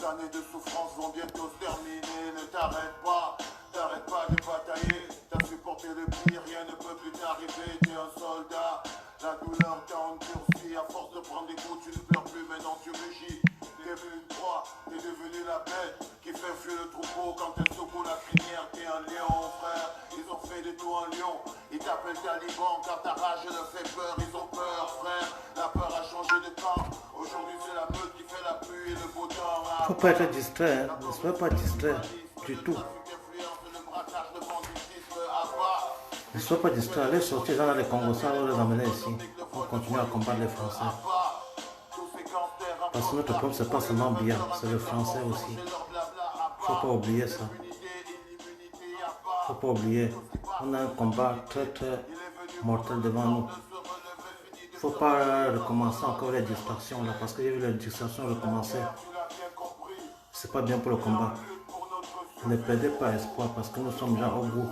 Tes années de souffrance vont bientôt se terminer. Ne t'arrête pas de batailler. T'as supporté le pire, rien ne peut plus t'arriver. T'es un soldat, la douleur t'a endurci. À force de prendre des coups, tu ne pleures plus, maintenant tu rugis. T'es vu une proie, t'es devenu la bête qui fait fuir le troupeau quand elle secoue la crinière. T'es un lion, frère, ils ont fait de toi un lion. Ils t'appellent taliban car ta rage leur fait peur. Ils ont peur, frère, la peur a changé de camp. Aujourd'hui c'est la meute qui fait la pluie et le beau temps. Faut pas être distrait, hein. Ne sois pas distrait du tout. Ne sois pas distrait, allez sortir dans les Congos, on va les amener ici. On continue à combattre les Français. Parce que notre peuple, c'est pas seulement bien, c'est le français aussi. Faut pas oublier ça. Faut pas oublier. On a un combat très très mortel devant nous. Faut pas recommencer encore les distractions là, parce que j'ai vu les distractions recommencer. C'est pas bien pour le combat. Ne perdez pas espoir parce que nous sommes déjà au bout.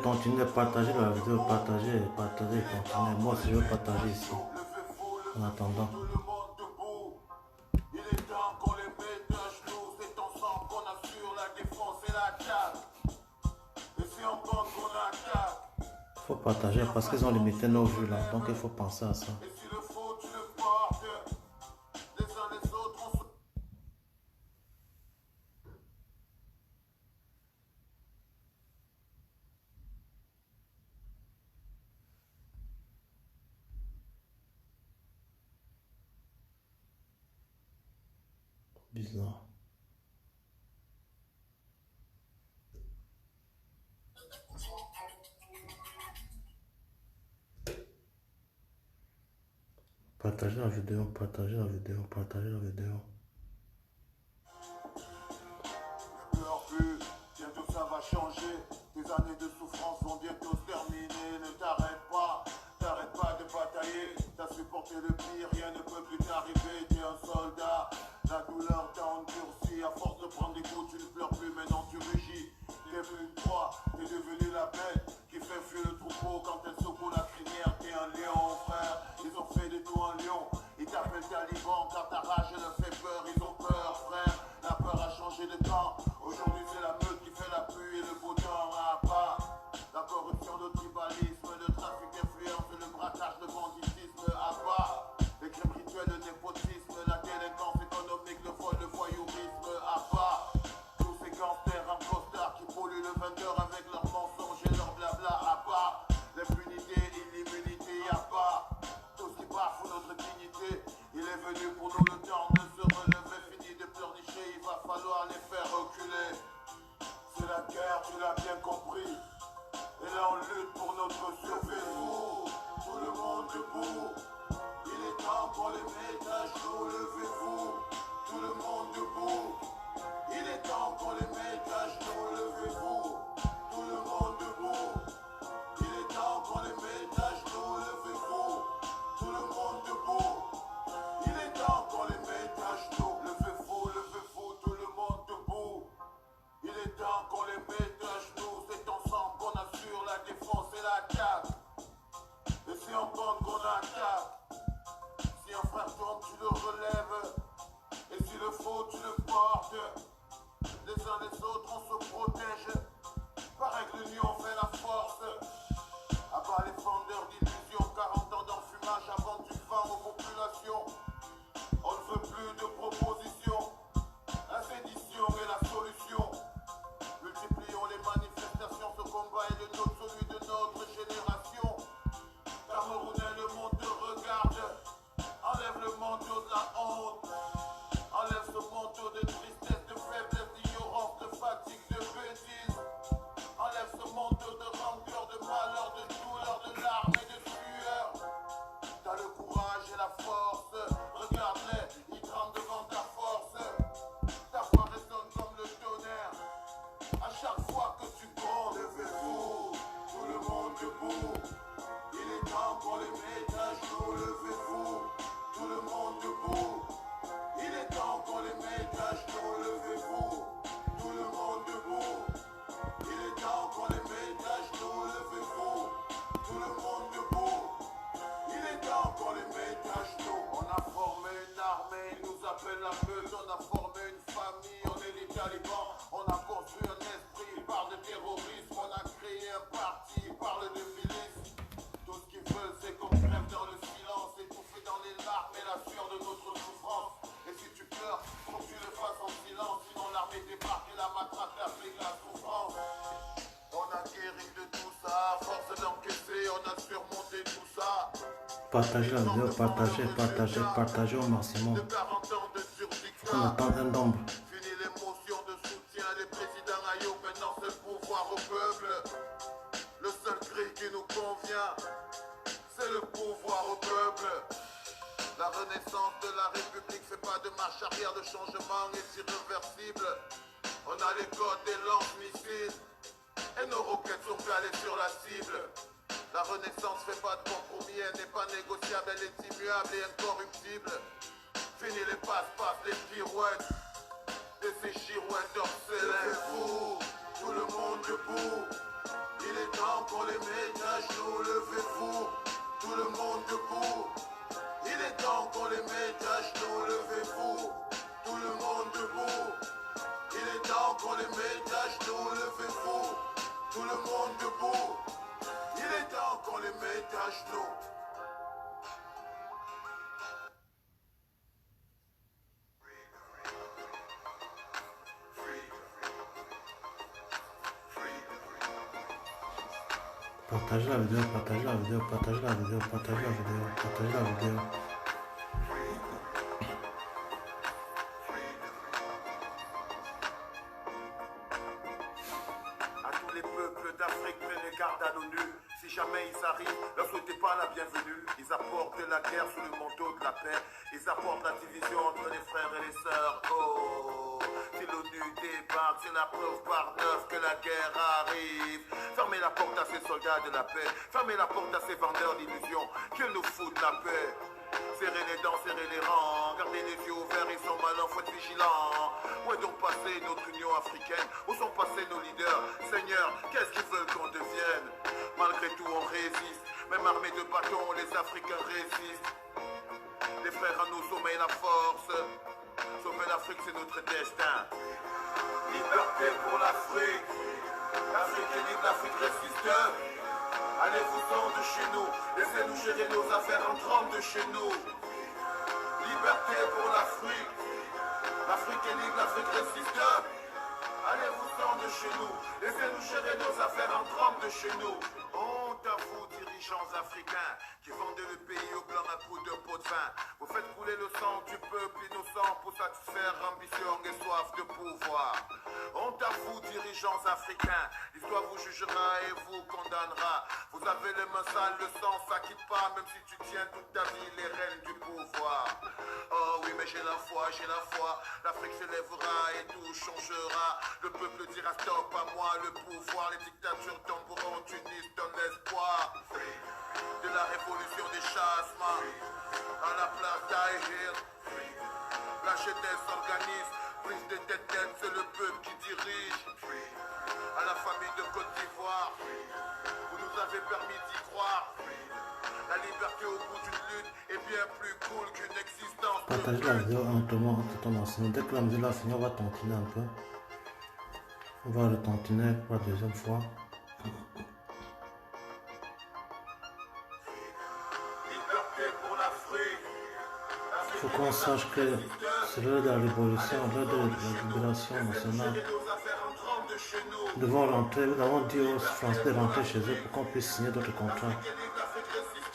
Continuez, partagez la vidéo, partagez, continuez. Moi aussi je veux partager ici. En attendant. Faut partager parce qu'ils ont limité nos vues là, donc il faut penser à ça. Bizarre. Partagez la vidéo, partagez la vidéo, partagez la vidéo. Pleure plus, bientôt ça va changer. Tes années de souffrance vont bientôt se terminer. Ne t'arrête pas de batailler. T'as supporté le pire, rien ne peut plus t'arriver. T'es un soldat, la douleur t'a endurci. À force de prendre des coups, tu ne pleures plus, maintenant tu rugis. T'es vu une proie, t'es devenu la bête qui fait fuir le troupeau quand elle secoue la crinière. T'es un lion, frère, ils ont fait de toi un lion. Ils t'appellent taliban car ta rage leur fait peur. Ils ont peur, frère, la peur a changé de camp. Aujourd'hui c'est la meute qui fait la pluie et le beau temps. À part la corruption, le tribalisme, le trafic d'influence, le braquage, le banditisme. À part les crimes rituels, le népotisme, la délinquance économique, le vol, le voyourisme. À part tous ces gangsters en costard qui polluent le vendeur avec leurs mensonges et leurs blabla. À part l'impunité et l'immunité. À part tout ce qui bafoue notre dignité. Il est venu pour nous le temps de se relever. Fini de pleurnicher, il va falloir les faire reculer. C'est la guerre, tu l'as bien compris. Et là on lutte pour notre survie. Tout le monde debout. Il est temps pour les mettre à genoux. Levez-vous. Tout le monde debout. Il est temps pour les mettre à genoux. Levez-vous. Tout le monde debout. Il est temps pour les mettre à genoux. Levez-vous. Tout le monde debout. Il est temps qu'on les mette à genoux. Levez-vous, tout le monde debout. Il est temps qu'on les mette à genoux. C'est ensemble qu'on assure la défense et l'attaque. Et c'est en bande qu'on attaque. Si un frère tombe, tu le relèves. Et s'il le faut, tu le portes. Les uns les autres, on se protège. Pareil que l'union fait la force. À bas les vendeurs d'illusions, 40 ans d'enfumage avant du vent aux populations. On ne veut plus de propositions. La sédition est la solution. Multiplions les manifestations, ce combat est le nôtre, celui de notre génération. Camerounais, le monde te regarde. Enlève le manteau de la honte. Enlève ce manteau de tristesse, de faiblesse, d'ignorance, de fatigue, de bêtise. Enlève ce manteau à surmonter tout ça. Partagez la vidéo, partagez au maximum. De 40 ans de On attend un nombre. Fini l'émotion de soutien, les présidents Ayo, maintenant c'est le pouvoir au peuple. Le seul cri qui nous convient, c'est le pouvoir au peuple. La renaissance de la République fait pas de marche arrière, le changement est irréversible. On a les codes des lance-missiles et nos roquettes sont calées sur la cible. La renaissance fait pas de compromis, elle n'est pas négociable, elle est immuable et incorruptible. Fini les passe-passe, les pirouettes et ces girouettes d'orphelins. Tout le monde debout, il est temps qu'on les mette à genoux, levez-vous. Tout le monde debout, il est temps qu'on les mette à genoux, levez-vous. Tout le monde debout, il est temps qu'on les mette à genoux, levez-vous. Tout le monde debout, il est temps qu'on les mette à genoux. Partagez la vidéo, partagez la vidéo, partagez la vidéo, partagez la vidéo, partagez la vidéo. À tous les peuples d'Afrique, prenez garde à l'ONU. Si jamais ils arrivent, leur souhaitez pas la bienvenue. Ils apportent la guerre sous le manteau de la paix. Ils apportent la division entre les frères et les sœurs. Oh, si l'ONU débarque, c'est la preuve par neuf que la guerre arrive. Fermez la porte à ces soldats de la paix. Fermez la porte à ces vendeurs d'illusions qui nous foutent la paix. Serrez les dents, serrez les rangs, gardez les yeux ouverts, ils sont malins, faut être vigilants. Où est donc passée notre Union africaine? Où sont passés nos leaders? Seigneur, qu'est-ce qu'ils veulent qu'on devienne? Malgré tout on résiste, même armés de bâtons, les Africains résistent. Les frères à nous sommeillent la force, sauver l'Afrique c'est notre destin. Liberté pour l'Afrique, l'Afrique est libre, l'Afrique résiste. Allez-vous-en de chez nous, laissez-nous gérer nos affaires en trempe de chez nous. Liberté pour l'Afrique, l'Afrique est libre, l'Afrique résiste. Allez-vous-en de chez nous, laissez-nous gérer nos affaires en trempe de chez nous. Honte à vous, dirigeants africains, qui vendez le pays au blanc à coups de pot de vin. Vous faites couler le sang du peuple innocent pour satisfaire ambition et soif de pouvoir. Honte à vous, dirigeants africains, l'histoire vous jugera et vous condamnera. Vous avez les mains sales, le sang ça quitte pas, même si tu tiens toute ta vie les rênes du pouvoir. Oh oui, mais j'ai la foi, l'Afrique s'élèvera et tout changera. Le peuple dira stop à moi, le pouvoir, les dictatures tomberont, Tunis donne l'espoir. De la révolution des chassements à la place d'Aïhir. La jeunesse s'organise, prise de tête, c'est le peuple qui dirige. À la famille de Côte d'Ivoire, vous nous avez permis d'y croire. La liberté au bout d'une lutte est bien plus cool qu'une existence. Partagez la vidéo entre maximum. Dès que la vidéo est finie, on va tontiner un peu. On va retentiner pour la deuxième fois. Il faut qu'on sache que c'est l'heure de la révolution, l'heure de la libération nationale. Nous devons rentrer, nous avons dit aux Français de rentrer chez eux pour qu'on puisse signer d'autres contrats.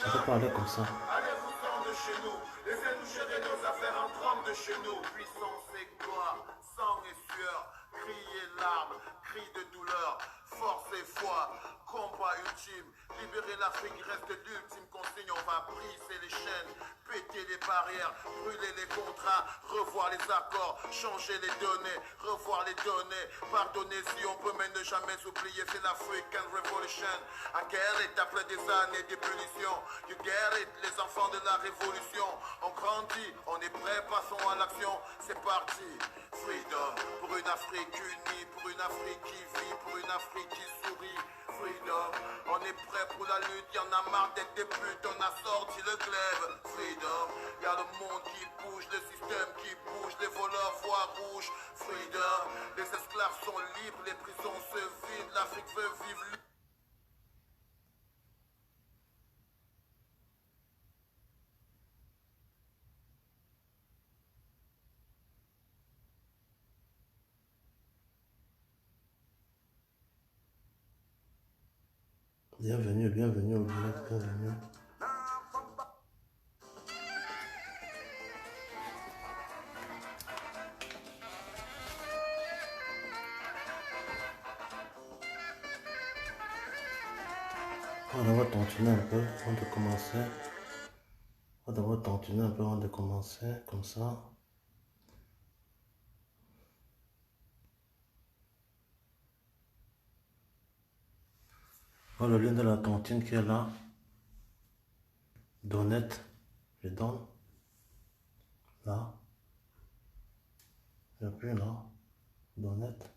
On peut parler comme ça. Allez-vous-en de chez nous, laissez-nous gérer nos affaires en trempe de chez nous. Puissance et gloire, sang et sueur, cris et larmes, cris de douleur, force et foi, combat ultime. Libérer l'Afrique reste l'ultime consigne. On va briser les chaînes, péter les barrières, brûler les contrats, revoir les accords, changer les données, revoir les données, pardonner si on peut, mais ne jamais oublier, c'est l'African Revolution. I get it, après des années d'ébullition, you get it, les enfants de la révolution, on grandit, on est prêt, passons à l'action, c'est parti. Freedom, pour une Afrique unie, pour une Afrique qui vit, pour une Afrique qui sourit. Freedom, on est prêt pour la lutte, y'en a marre d'être des putes, on a sorti le glaive. Freedom, y'a le monde qui bouge, le système qui bouge, les voleurs voient rouge. Freedom, les esclaves sont libres, les prisons se vident, l'Afrique veut vivre libre. Bienvenue, bienvenue au direct, bienvenue. On va d'abord tantiner un peu avant de commencer. On va d'abord tantiner un peu avant de commencer, comme ça. Voilà le lien de la tontine qui est là. Donnette, je donne. Là. J'appuie là. Donnette.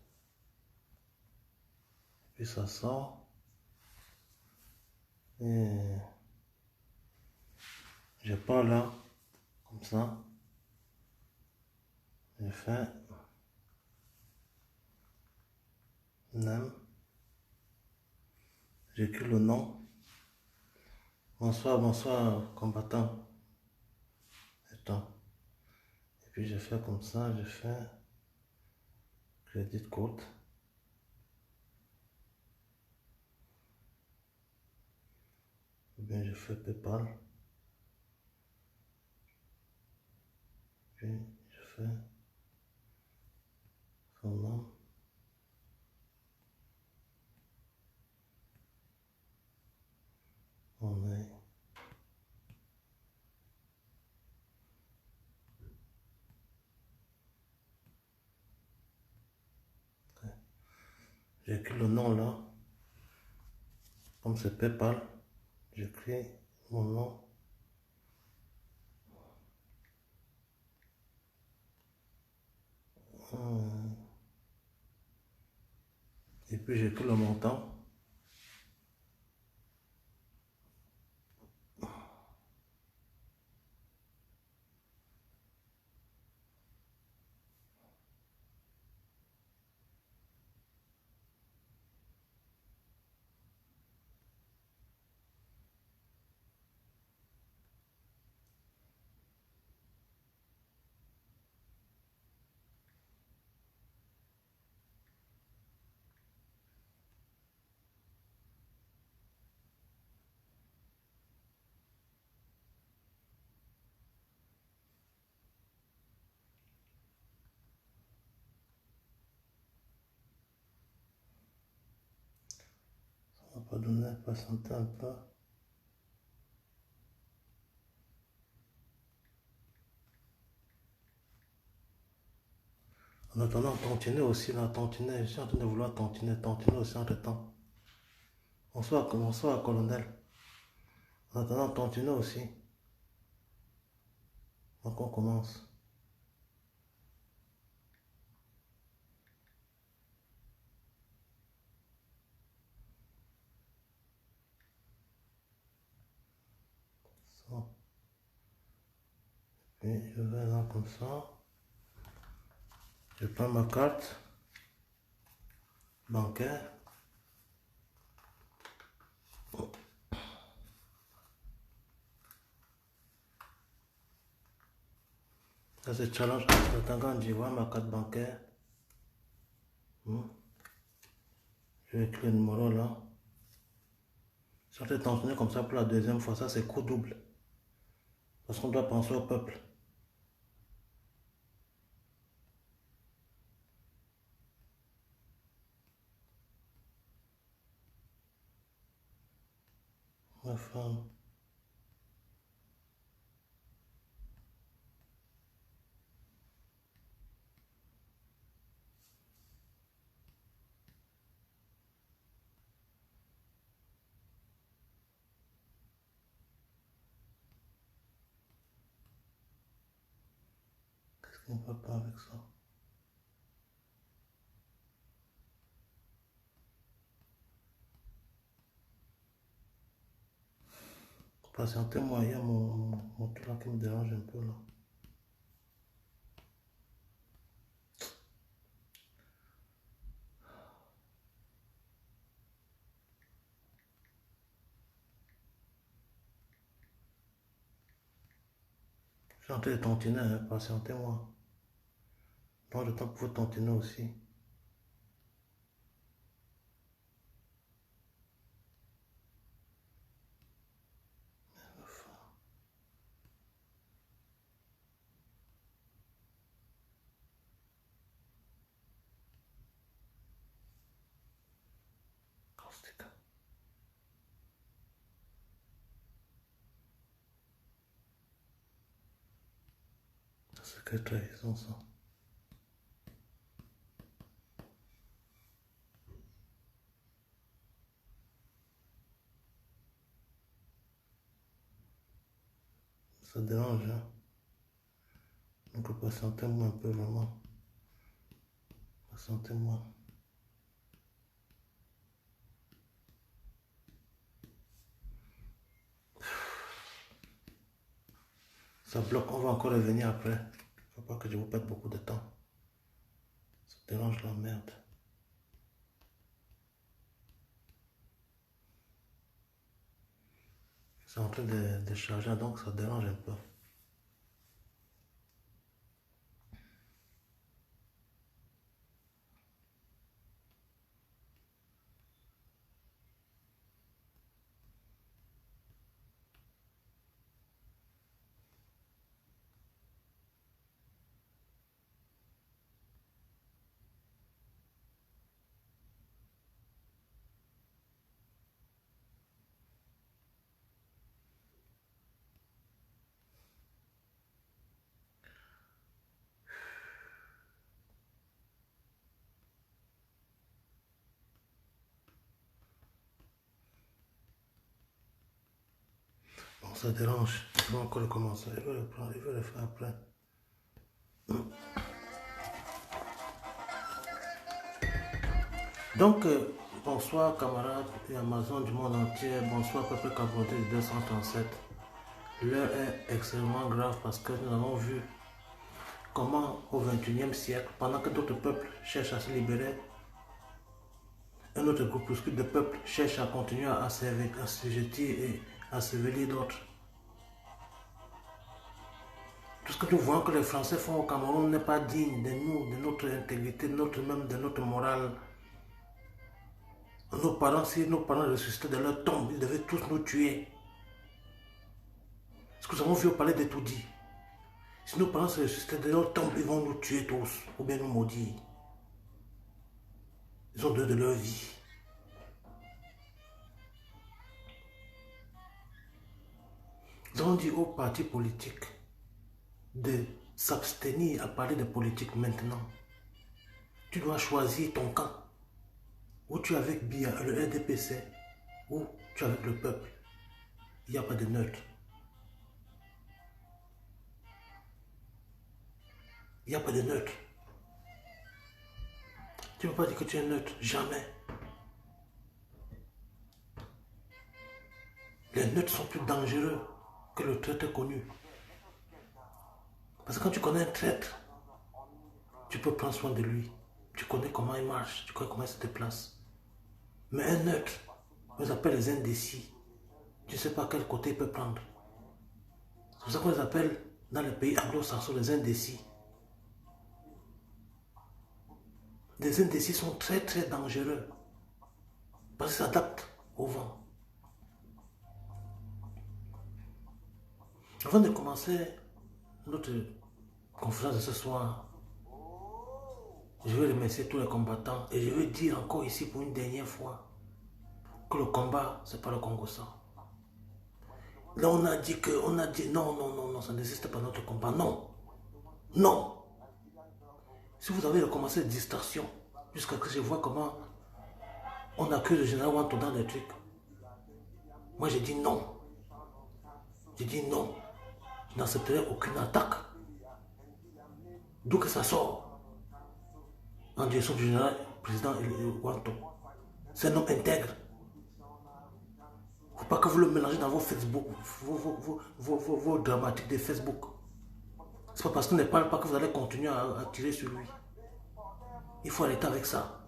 Puis ça sort. Et je pars là. Comme ça. Je fais. Nem. J'écris le nom. Bonsoir, bonsoir, combattant. Attends. Et puis je fais comme ça, je fais crédit code. Ou bien je fais PayPal. Puis je fais son nom. On est. J'écris le nom là. Comme c'est PayPal, j'écris mon nom. Et puis j'écris le montant. Ça va pas donner, patienter un peu. En attendant, tantiner aussi là, tantiner. Je suis en train de vouloir tantiner aussi entre temps. Bonsoir, bonsoir, colonel. En attendant, tantiner aussi. Donc on commence. Ça. Puis je vais là comme ça. Je prends ma carte bancaire. Ça c'est challenge. Attends, je vois ma carte bancaire. Je vais écrire le numéro là. Si on fait tantiner comme ça pour la deuxième fois, ça c'est coup double. Parce qu'on doit penser au peuple. Ma femme. Qu'est-ce qu'on peut pas avec ça? Patientez-moi, il y a mon truc là qui me dérange un peu là. Je suis en train de tantiner, hein, patientez-moi. Prends le temps pour vous tantiner aussi. C'est que trahison ça. Ça dérange, hein. Donc patientez-moi un peu vraiment. Patientez-moi. Ça bloque, on va encore revenir après. Faut pas que je vous perde beaucoup de temps. Ça dérange la merde. C'est en train de charger, donc ça dérange un peu. Bon, ça dérange. Je vais encore recommencer. Je vais le prendre, je vais le faire après. Donc, bonsoir camarades et Amazon du monde entier. Bonsoir peuple capoté du 237. L'heure est extrêmement grave parce que nous avons vu comment au XXIe siècle, pendant que d'autres peuples cherchent à se libérer, un autre groupuscule de peuples cherche à continuer à assujettir et à sévir d'autres. Tout ce que nous voyons que les Français font au Cameroun n'est pas digne de nous, de notre intégrité, même de notre morale. Nos parents, si nos parents ressuscitaient de leur tombe, ils devaient tous nous tuer. Ce que nous avons vu au palais de Toudi. Si nos parents se ressuscitaient de leur tombe, ils vont nous tuer tous, ou bien nous maudire. Ils ont donné de leur vie. Nous avons dit aux partis politiques de s'abstenir à parler de politique maintenant. Tu dois choisir ton camp. Ou tu es avec BIA, le RDPC, ou tu es avec le peuple. Il n'y a pas de neutre. Il n'y a pas de neutre. Tu ne peux pas dire que tu es neutre. Jamais. Les neutres sont plus dangereux que le traître connu. Parce que quand tu connais un traître, tu peux prendre soin de lui. Tu connais comment il marche, tu connais comment il se déplace. Mais un neutre, on les appelle les indécis. Tu ne sais pas quel côté il peut prendre. C'est pour ça qu'on les appelle dans les pays anglo-saxons les indécis. Les indécis sont très très dangereux. Parce qu'ils s'adaptent au vent. Avant de commencer notre conférence de ce soir, je veux remercier tous les combattants et je veux dire encore ici pour une dernière fois que le combat, ce n'est pas le Congo-Sang. Là, on a dit non, ça n'existe pas notre combat. Non, non. Si vous avez recommencé les distractions, jusqu'à ce que je vois comment on accuse le général Wanto dans les trucs, moi j'ai dit non. J'ai dit non. Je n'accepterai aucune attaque. D'où que ça sort. En direction du général président Wanto. C'est un homme intègre. Il ne faut pas que vous le mélangez dans vos Facebook, vos dramatiques de Facebook. C'est pas parce qu'il ne parle pas que vous allez continuer à tirer sur lui. Il faut arrêter avec ça.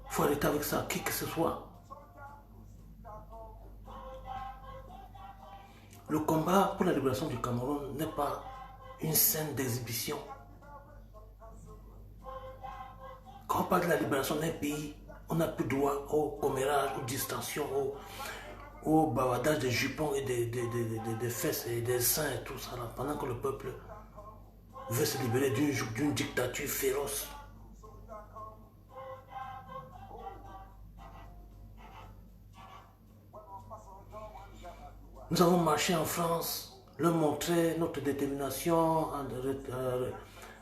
Il faut arrêter avec ça, qui que ce soit. Le combat pour la libération du Cameroun n'est pas une scène d'exhibition. Quand on parle de la libération d'un pays, on n'a plus droit au commérage, aux distensions, au bavardage des jupons et des fesses et des seins et tout ça là, pendant que le peuple veut se libérer d'une dictature féroce. Nous avons marché en France, leur montrer notre détermination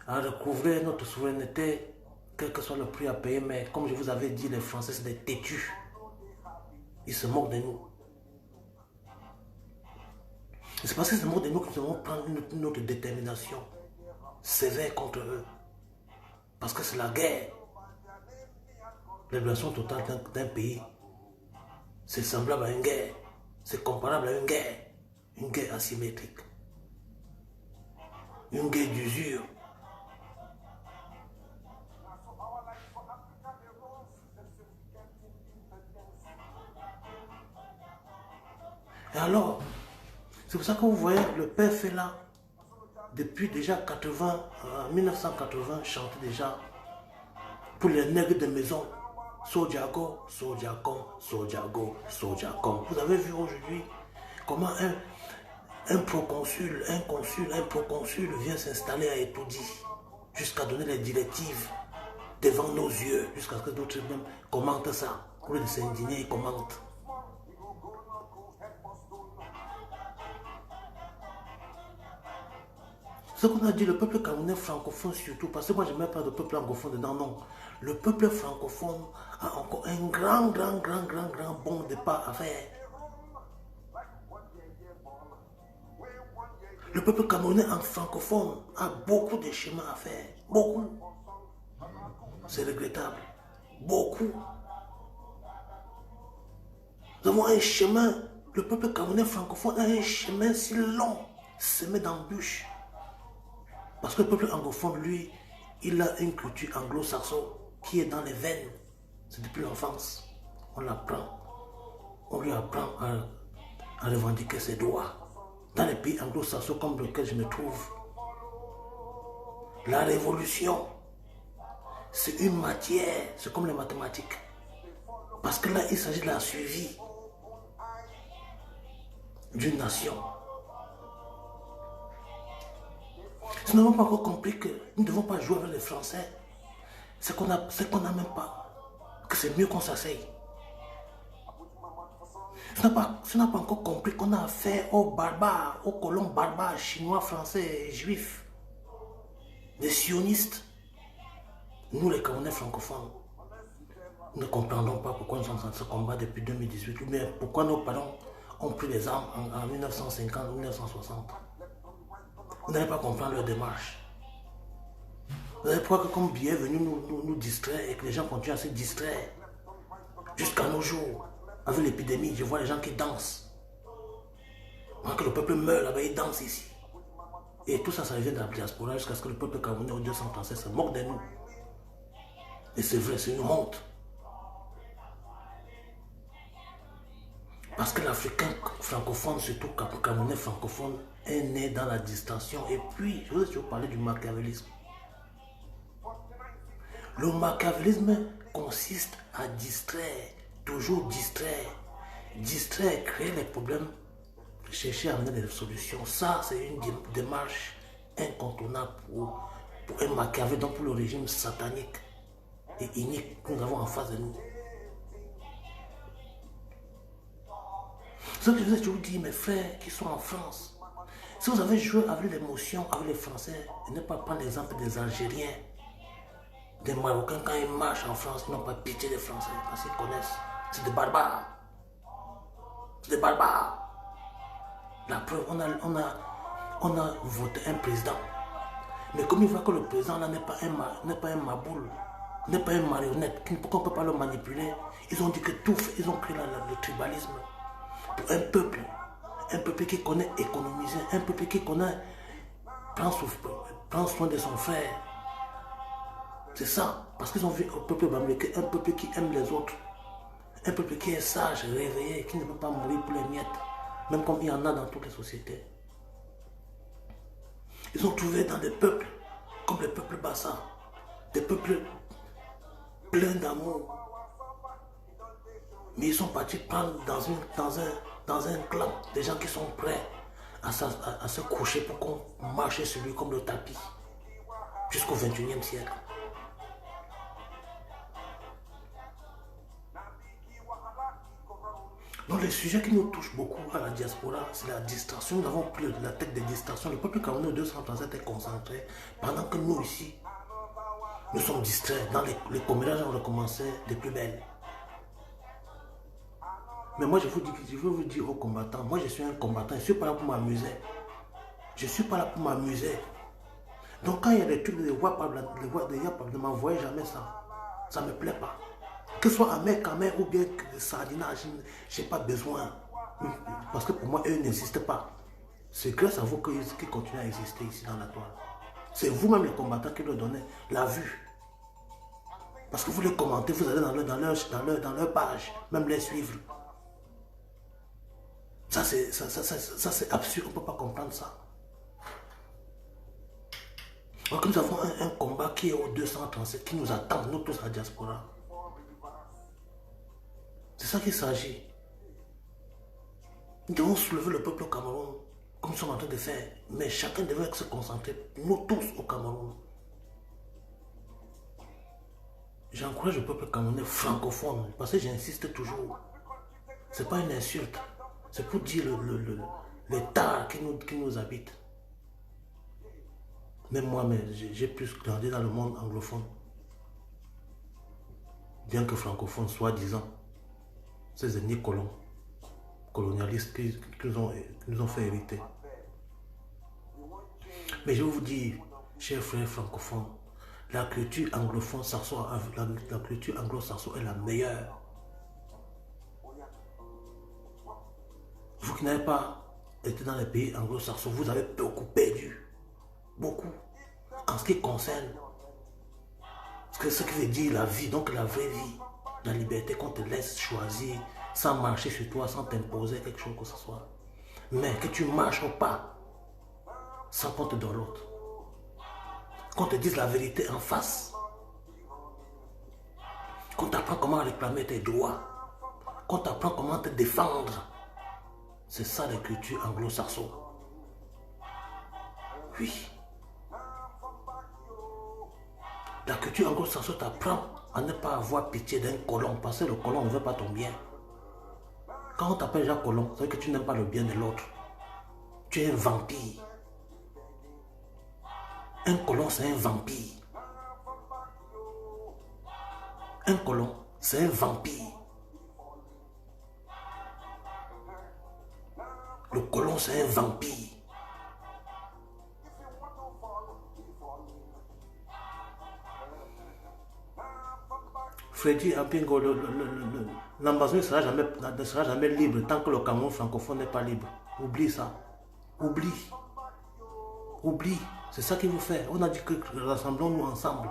à recouvrer notre souveraineté, quel que soit le prix à payer. Mais comme je vous avais dit, les Français, c'est des têtus. Ils se moquent de nous. C'est parce qu'ils se moquent de nous que nous devons prendre notre détermination sévère contre eux. Parce que c'est la guerre. L'évaluation totale d'un pays, c'est semblable à une guerre. C'est comparable à une guerre. Une guerre asymétrique. Une guerre d'usure. Et alors, c'est pour ça que vous voyez le père Fela, depuis déjà 1980, chantait déjà pour les nègres de maison. Sojago, Sojakon, Sojago, Sojakon. Vous avez vu aujourd'hui comment un proconsul, un consul, un proconsul vient s'installer à Etoudi jusqu'à donner les directives devant nos yeux, jusqu'à ce que d'autres même commentent ça. Au lieu de s'indigner, ils commentent. Ce qu'on a dit, le peuple camerounais francophone surtout, parce que moi je ne mets pas de peuple anglophone dedans, non. Le peuple francophone a encore un grand bon départ à faire. Le peuple camerounais en francophone a beaucoup de chemins à faire. Beaucoup. C'est regrettable. Beaucoup. Nous avons un chemin. Le peuple camerounais francophone a un chemin si long, semé d'embûches. Parce que le peuple anglophone, lui, il a une culture anglo-saxon qui est dans les veines. C'est depuis l'enfance. On l'apprend. On lui apprend à revendiquer ses droits. Dans les pays anglo-saxons comme lequel je me trouve, la révolution, c'est une matière, c'est comme les mathématiques. Parce que là, il s'agit de la survie d'une nation. Si nous n'avons pas encore compris que nous ne devons pas jouer avec les Français, c'est qu'on n'a même pas, que c'est mieux qu'on s'asseye. Si on n'a pas encore compris qu'on a affaire aux barbares, aux colons barbares, chinois, français, juifs, des sionistes, nous les Camerounais francophones, nous ne comprendrons pas pourquoi nous sommes en ce combat depuis 2018, ou bien pourquoi nos parents ont pris les armes en 1950 ou 1960. Vous n'allez pas comprendre leur démarche. Vous allez croire que comme Biya est venu nous distraire et que les gens continuent à se distraire jusqu'à nos jours. Avec l'épidémie, je vois les gens qui dansent. Quand le peuple meurt là-bas, ils dansent ici. Et tout ça, ça vient de la diaspora jusqu'à ce que le peuple camerounais au 200 français se moque de nous. Et c'est vrai, c'est une honte. Parce que l'Africain francophone, surtout camerounais francophone, est né dans la distraction. Et puis, je vais vous parler du machiavélisme. Le machiavélisme consiste à distraire, toujours distraire. Distraire, créer les problèmes, chercher à amener des solutions. Ça, c'est une démarche incontournable pour un Machiavel, donc pour le régime satanique et inique que nous avons en face de nous. Ce que je vous dis, mes frères qui sont en France, si vous avez joué avec l'émotion, avec les Français, ne pas prendre l'exemple des Algériens, des Marocains, quand ils marchent en France, ils n'ont pas pitié des Français, parce qu'ils connaissent. C'est des barbares. C'est des barbares. La preuve, on a voté un président. Mais comme il voit que le président là n'est pas un maboule, n'est pas une marionnette, qu'on ne peut pas le manipuler, ils ont dit que tout fait, ils ont créé le tribalisme. Pour un peuple qui connaît économiser, un peuple qui connaît prendre soin de son frère. C'est ça, parce qu'ils ont vu au peuple bamileke, un peuple qui aime les autres, un peuple qui est sage, réveillé, qui ne peut pas mourir pour les miettes, même comme il y en a dans toutes les sociétés. Ils ont trouvé dans des peuples, comme le peuple Bassa, des peuples pleins d'amour. Mais ils sont partis prendre dans un clan des gens qui sont prêts à se coucher pour qu'on marche sur lui comme le tapis jusqu'au 21e siècle. Donc les sujets qui nous touchent beaucoup à la diaspora, c'est la distraction. Nous avons pris la tête des distractions. Le peuple camerounais 237 est concentré pendant que nous ici, nous sommes distraits. Dans les commérages ont recommencé des plus belles. Mais moi je veux vous dire aux combattants, moi je suis un combattant, je ne suis pas là pour m'amuser. Je ne suis pas là pour m'amuser. Donc quand il y a des trucs de WhatsApp, ne m'envoyez jamais ça. Ça ne me plaît pas. Que ce soit à mes caméras ou bien sardinage, je n'ai pas besoin. Parce que pour moi, eux n'existent pas. C'est grâce à vous qu'ils continuent à exister ici dans la toile. C'est vous-même les combattants qui leur donnez la vue. Parce que vous les commentez, vous allez dans leur page, même les suivre. Ça c'est absurde, on ne peut pas comprendre ça. Donc nous avons un combat qui est au 237, qui nous attend, nous tous, la diaspora. C'est ça qu'il s'agit. Nous devons soulever le peuple au Cameroun, comme nous sommes en train de faire. Mais chacun devrait se concentrer, nous tous au Cameroun. J'encourage le peuple camerounais francophone, parce que j'insiste toujours. Ce n'est pas une insulte, c'est pour dire l'état qui nous habite. Même moi, j'ai plus grandi dans le monde anglophone. Bien que francophone, soi-disant. Ces ennemis colonialistes qui nous ont fait hériter. Mais je vais vous dire, chers frères francophones, la culture anglo-saxonne est la meilleure. Vous qui n'avez pas été dans les pays anglo-saxons, vous avez beaucoup perdu. Beaucoup. En ce qui concerne ce qui veut dire la vie, donc la vraie vie. La liberté qu'on te laisse choisir sans marcher sur toi, sans t'imposer quelque chose que ce soit. Mais que tu marches au pas sans qu'on te donne l'autre. Qu'on te dise la vérité en face. Qu'on t'apprend comment réclamer tes droits. Qu'on t'apprend comment te défendre. C'est ça la culture anglo-saxonne. Oui. La culture anglo-saxonne t'apprend à ne pas avoir pitié d'un colon, parce que le colon ne veut pas ton bien. Quand on t'appelle déjà colon, ça veut dire que tu n'aimes pas le bien de l'autre. Tu es un vampire. Un colon, c'est un vampire. Un colon, c'est un vampire. Le colon, c'est un vampire. Freddy Ampingo, l'ambassade ne sera jamais libre tant que le Cameroun francophone n'est pas libre. Oublie ça. Oublie. Oublie. C'est ça qu'il vous fait. On a dit que rassemblons-nous ensemble.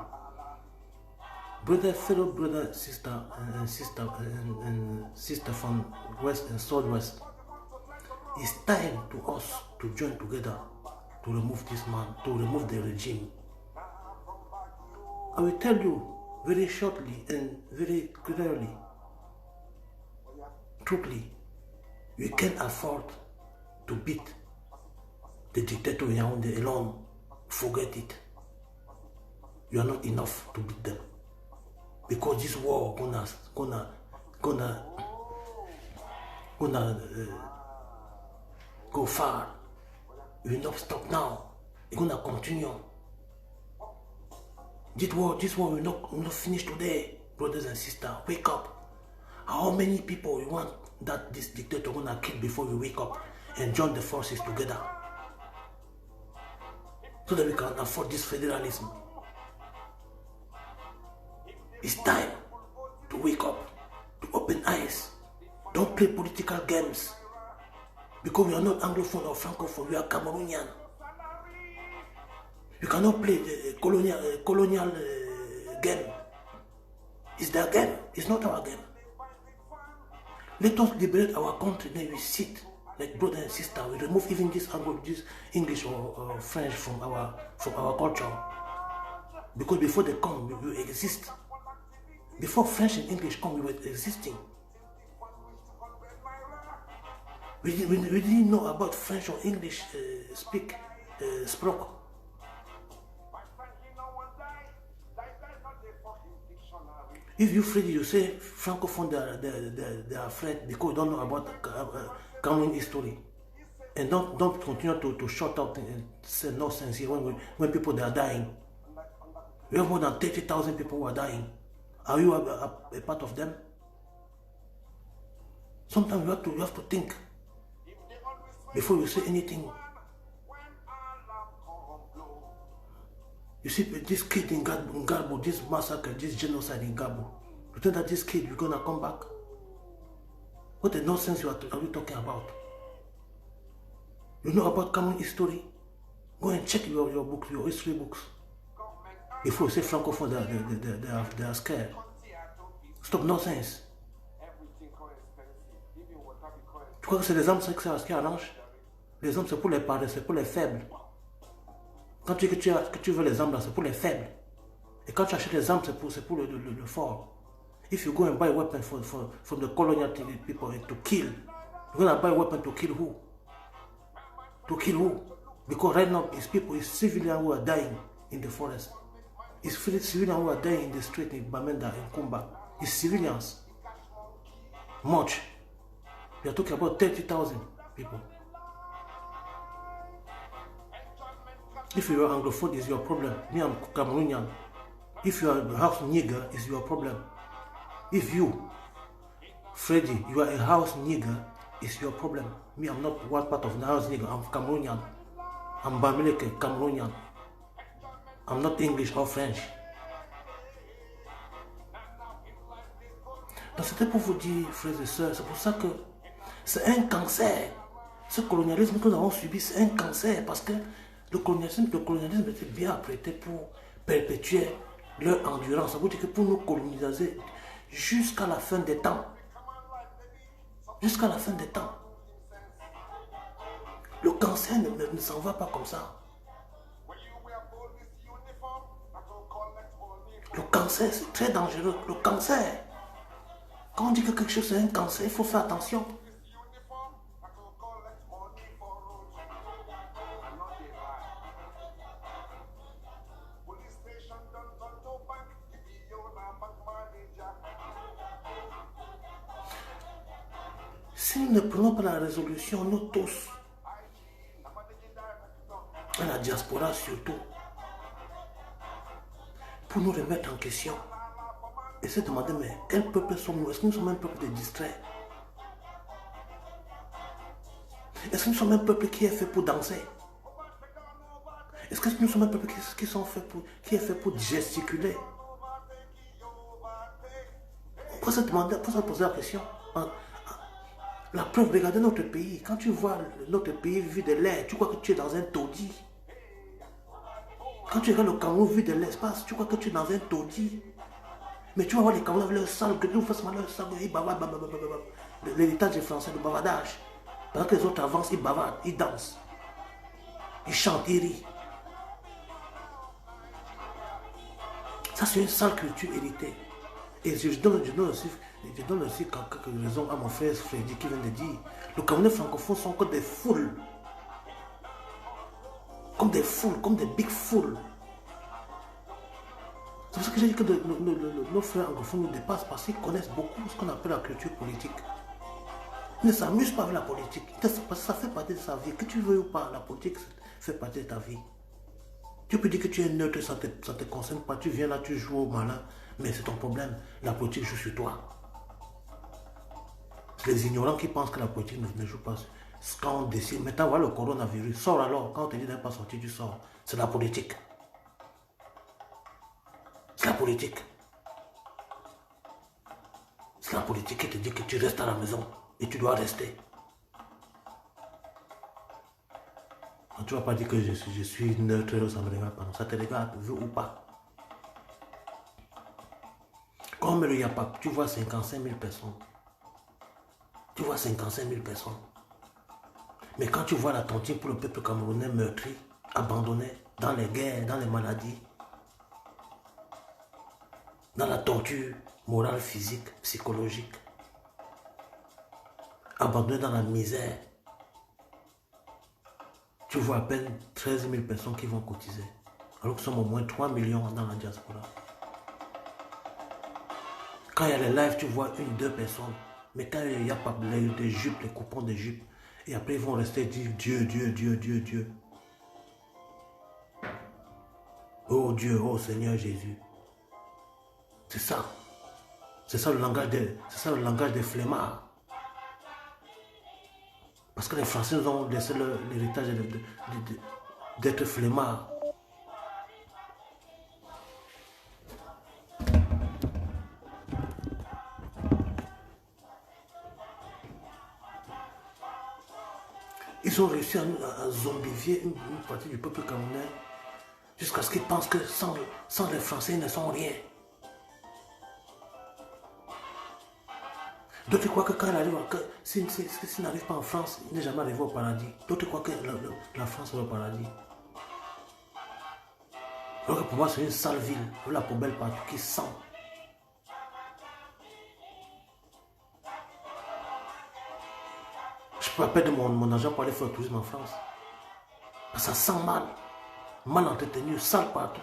Fellow brother, sister from West and Southwest. It's time to us to join together to remove this man, to remove the regime. I will tell you very shortly and very clearly, truthfully, we can't afford to beat the dictator in Yaoundé alone. Forget it. You are not enough to beat them. Because this war gonna go far. It will not stop now. It's gonna continue. This war will not finish today, brothers and sisters. Wake up. How many people you want that this dictator gonna kill before you wake up and join the forces together? So that we can afford this federalism. It's time to wake up, to open eyes. Don't play political games. Because we are not Anglophone or Francophone, we are Cameroonian. You cannot play the colonial game. It's their game, it's not our game. Let us liberate our country, then we sit like brother and sister. We remove even this English or French from our culture. Because before they come, we will exist. Before French and English come, we were existing. We didn't know about French or English speak. If you Freddy, you say Francophone, they are afraid because you don't know about Cameroon history. And don't continue to shut out and say nonsense here when people they are dying. We have more than 30,000 people who are dying. Are you a part of them? Sometimes you have to think before you say anything. You see this kid in Gabo, this massacre, this genocide in Gabo. You think that this kid is gonna come back? What the nonsense are you talking about? You know about Cameroon history? Go and check your books, your history books. Before you say Francophone, they are scared. Stop nonsense. Tu crois que c'est les hommes qui arrangent? Les hommes c'est pour les parents, c'est pour les faibles. Quand tu dis que tu veux les armes là, c'est pour les faibles. Et quand tu achètes les armes, c'est pour le fort. If you go and buy weapons from the colonial people to kill, you're gonna buy weapons to kill who? To kill who? Because right now it's civilians who are dying in the forest. It's civilians who are dying in the street in Bamenda, in Kumba. It's civilians. Much. We are talking about 30,000 people. If you are Anglophone, it's your problem. Me, I'm Cameroonian. If you are a house nigger, it's your problem. If you, Freddy, you are a house nigger, it's your problem. Me, I'm not one part of the house nigger. I'm Cameroonian. I'm Bamileke, Cameroonian. I'm not English or French. Donc c'était pour vous dire, frères et sœurs, c'est pour ça que c'est un cancer. Ce colonialisme que nous avons subi, c'est un cancer parce que le colonialisme était bien apprêté pour perpétuer leur endurance. Ça veut dire que pour nous coloniser jusqu'à la fin des temps. Jusqu'à la fin des temps. Le cancer ne s'en va pas comme ça. Le cancer, c'est très dangereux. Le cancer. Quand on dit que quelque chose est un cancer, il faut faire attention. Si nous ne prenons pas la résolution, nous tous, et la diaspora surtout, pour nous remettre en question, et se demander, mais quel peuple sommes-nous? Est-ce que nous sommes un peuple de distraits? Est-ce que nous sommes un peuple qui est fait pour danser? Est-ce que nous sommes un peuple qui est fait pour gesticuler? Pour se demander, pour se poser la question. La preuve, regardez notre pays. Quand tu vois notre pays vu de l'air, tu crois que tu es dans un taudis. Quand tu regardes le Cameroun vu de l'espace, tu crois que tu es dans un taudis. Mais tu vas voir les Camerounais avec leur salle, que nous fassons leur salle, ils bavardent. L'héritage est français, le bavardage. Pendant que les autres avancent, ils bavardent, ils dansent. Ils chantent, ils rient. Ça, c'est une sale culture héritée. Et je donne aussi quelques raisons à mon frère Freddy qui vient de dire. Les Camerounais francophones sont comme des foules. Comme des foules, comme des big foules. C'est pour ça que j'ai dit que nos frères anglophones nous dépassent parce qu'ils connaissent beaucoup ce qu'on appelle la culture politique. Ils ne s'amusent pas avec la politique. Ça fait partie de sa vie. Que tu veux ou pas, la politique fait partie de ta vie. Tu peux dire que tu es neutre, ça ne te concerne pas. Tu viens là, tu joues au malin, mais c'est ton problème. La politique joue sur toi. C'est les ignorants qui pensent que la politique ne joue pas. Quand on décide, maintenant voilà le coronavirus, sors alors. Quand on te dit de ne pas sortir, tu sors. C'est la politique. C'est la politique. C'est la politique qui te dit que tu restes à la maison et tu dois rester. Tu ne vas pas dire que je suis neutre, ça ne me regarde pas. Ça te regarde, veux ou pas. Comme le Yapak, tu vois 55 000 personnes. Tu vois 55 000 personnes. Mais quand tu vois la tontine pour le peuple camerounais meurtri, abandonné, dans les guerres, dans les maladies, dans la torture morale, physique, psychologique, abandonné dans la misère, tu vois à peine 13 000 personnes qui vont cotiser, alors que nous sommes au moins 3 millions dans la diaspora. Quand il y a les lives, tu vois une, deux personnes. Mais quand il n'y a pas les jupes, les coupons de jupes, et après ils vont rester dire Dieu, Dieu, Dieu, Dieu, Dieu. Oh Dieu, oh Seigneur Jésus. C'est ça. C'est ça le langage des flemmards. Parce que les Français nous ont laissé l'héritage d'être flemmards. Ils ont réussi à zombifier une partie du peuple camerounais jusqu'à ce qu'ils pensent que sans les Français, ils ne sont rien. D'autres croient que quand il arrive, s'il n'arrive pas en France, il n'est jamais arrivé au paradis. D'autres croient que la France est le paradis. Alors que pour moi, c'est une sale ville, la poubelle partout qui sent. Je peux pas perdre mon argent pour aller faire le tourisme en France. Ça sent mal. Mal entretenu, sale partout.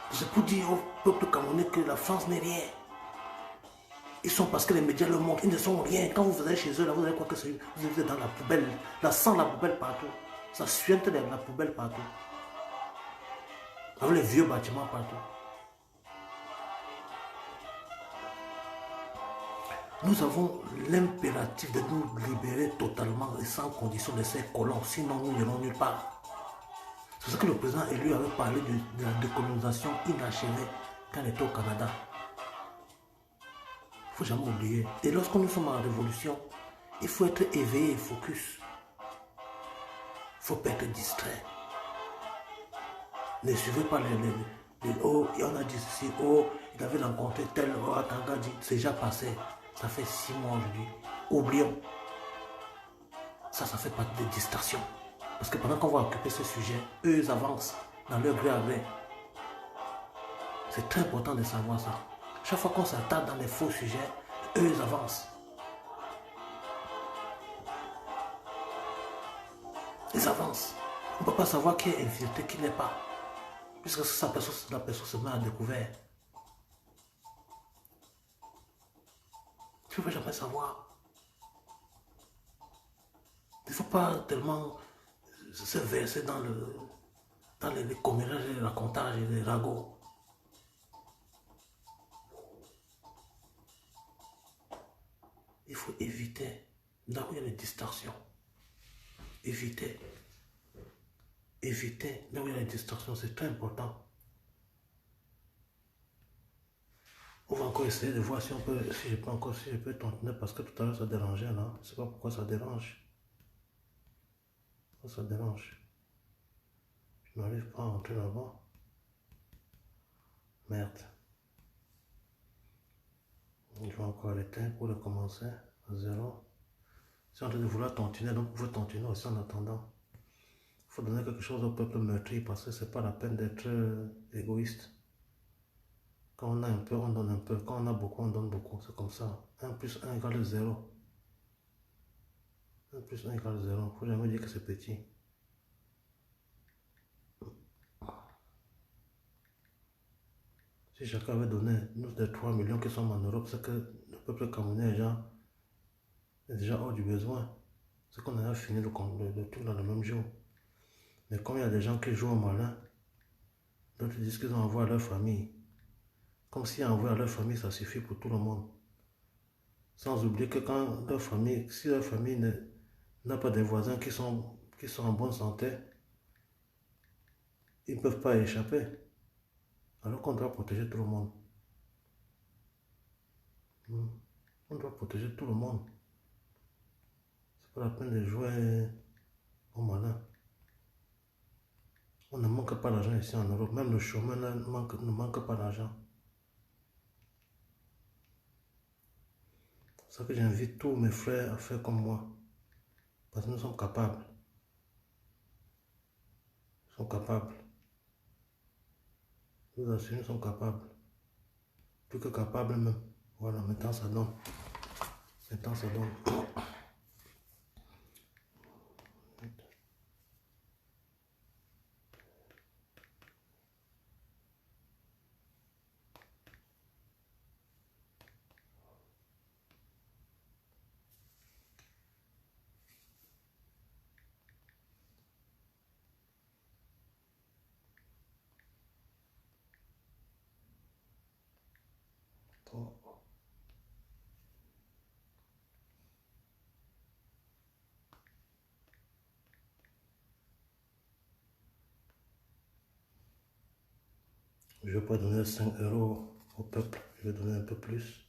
C'est pour dire au peuple camerounais que la France n'est rien. Ils sont parce que les médias le montrent, ils ne sont rien. Quand vous allez chez eux, là, vous allez croire que vous êtes dans la poubelle. Là, sent la poubelle partout. Ça suinte la poubelle partout. Avec les vieux bâtiments partout. Nous avons l'impératif de nous libérer totalement et sans condition de ces colons. Sinon, nous n'irons nulle part. C'est ce que le président élu avait parlé de la décolonisation inachevée quand il était au Canada. Il ne faut jamais oublier. Et lorsque nous sommes en révolution, il faut être éveillé et focus. Il ne faut pas être distrait. Ne suivez pas les oh, on a dit ceci, oh, il avait rencontré tel, oh, Atanga dit, c'est déjà passé. Ça fait 6 mois aujourd'hui. Oublions. Ça fait partie des distractions. Parce que pendant qu'on va occuper ce sujet, eux, ils avancent dans leur gré à gré. C'est très important de savoir ça. Chaque fois qu'on s'attarde dans les faux sujets, eux, ils avancent. Ils avancent. On ne peut pas savoir qui est infiltré, qui n'est pas. Puisque la personne se met à découvert. Tu ne peux jamais savoir. Il ne faut pas tellement se verser dans les commérages, les racontages et les ragots. Il faut éviter, là où il y a les distorsions. Éviter. Éviter, là où il y a les distorsions, c'est très important. On va encore essayer de voir si je peux t'entendre parce que tout à l'heure ça dérangeait là. Je ne sais pas pourquoi ça dérange. Pourquoi ça dérange? Je n'arrive pas à rentrer là-bas. Merde. Je vais encore l'éteindre pour recommencer à 0. Si on est en train de vouloir continuer, donc vous pouvez continuer aussi en attendant. Il faut donner quelque chose au peuple meurtri parce que ce n'est pas la peine d'être égoïste. Quand on a un peu, on donne un peu. Quand on a beaucoup, on donne beaucoup. C'est comme ça. 1 plus 1 égale 0. 1 plus 1 égale 0. Il ne faut jamais dire que c'est petit. Si chacun avait donné, nous, des 3 millions qui sommes en Europe, c'est que le peuple camerounais est déjà hors du besoin. C'est qu'on a fini le truc dans le même jour. Mais comme il y a des gens qui jouent au malin, d'autres disent qu'ils ont envoyé à leur famille. Comme si envoyer à leur famille, ça suffit pour tout le monde. Sans oublier que quand leur famille, si leur famille n'a pas des voisins qui sont en bonne santé, ils ne peuvent pas échapper. Alors qu'on doit protéger tout le monde. On doit protéger tout le monde. C'est pas la peine de jouer au malin. On ne manque pas d'argent ici en Europe. Même le chômeur ne manque pas d'argent. C'est ça que j'invite tous mes frères à faire comme moi. Parce que nous sommes capables. Nous sommes capables. Je vous assure, nous sommes capables. Plus que capables même. Voilà, maintenant ça donne. Maintenant ça donne. Je ne vais pas donner 5 € au peuple, je vais donner un peu plus.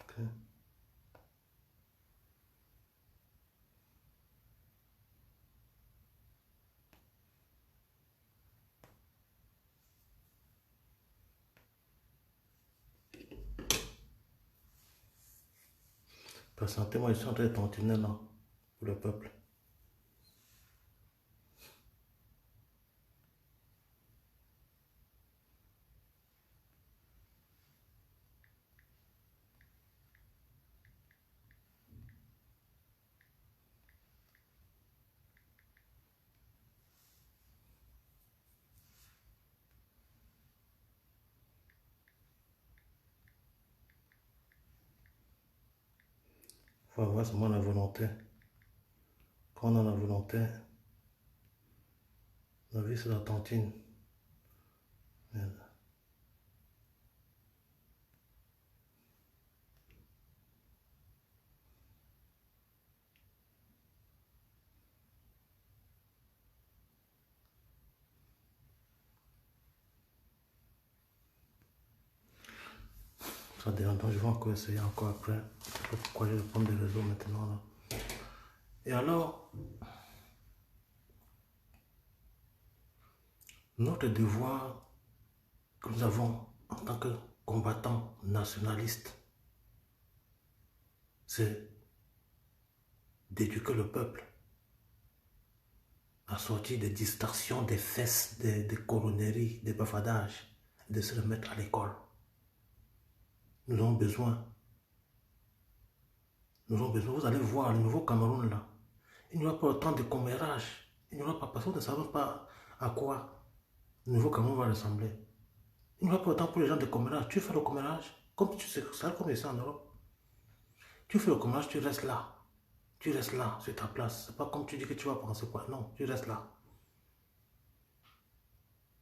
Okay. Présentez-moi, je suis en train de tontiner là, pour le peuple. Il faut avoir seulement la volonté. Quand on a la volonté, la vie c'est la tontine. Merde. Ça dérange, donc je vais encore essayer encore après. Je sais pas pourquoi je vais prendre des réseaux maintenant là. Et alors, notre devoir que nous avons en tant que combattants nationalistes, c'est d'éduquer le peuple à sortir des distractions, des fesses, des coroneries, des bavardages, de se remettre à l'école. Nous avons besoin. Nous avons besoin. Vous allez voir le nouveau Cameroun là. Il n'y aura pas autant de commérages. Il n'y aura pas, parce que vous ne savez pas à quoi le nouveau Cameroun va ressembler. Il n'y aura pas autant pour les gens de commérage. Tu fais le commérage, comme tu sais, ça comme ici en Europe. Tu fais le commérage, tu restes là. Tu restes là, sur ta place. C'est pas comme tu dis que tu vas penser quoi. Non, tu restes là.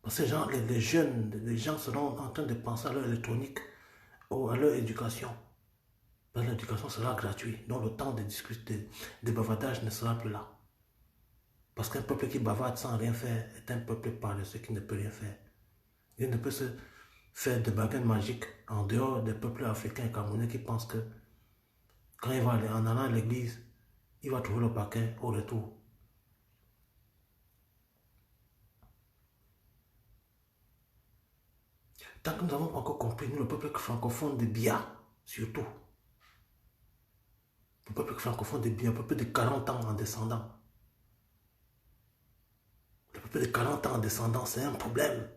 Parce que les jeunes, les gens seront en train de penser à leur électronique ou à leur éducation. Parce que l'éducation sera gratuite. Donc le temps de discuter, de bavardage ne sera plus là. Parce qu'un peuple qui bavarde sans rien faire est un peuple paresseux qui ne peut rien faire. Il ne peut se faire de baguettes magiques en dehors des peuples africains et camerounais qui pensent que quand il va aller en allant à l'église, il va trouver le paquet au retour. Tant que nous avons encore compris, nous, le peuple francophone de Bia, surtout, le peuple francophone de Bia, le peuple de 40 ans en descendant, le peuple de 40 ans en descendant, c'est un problème.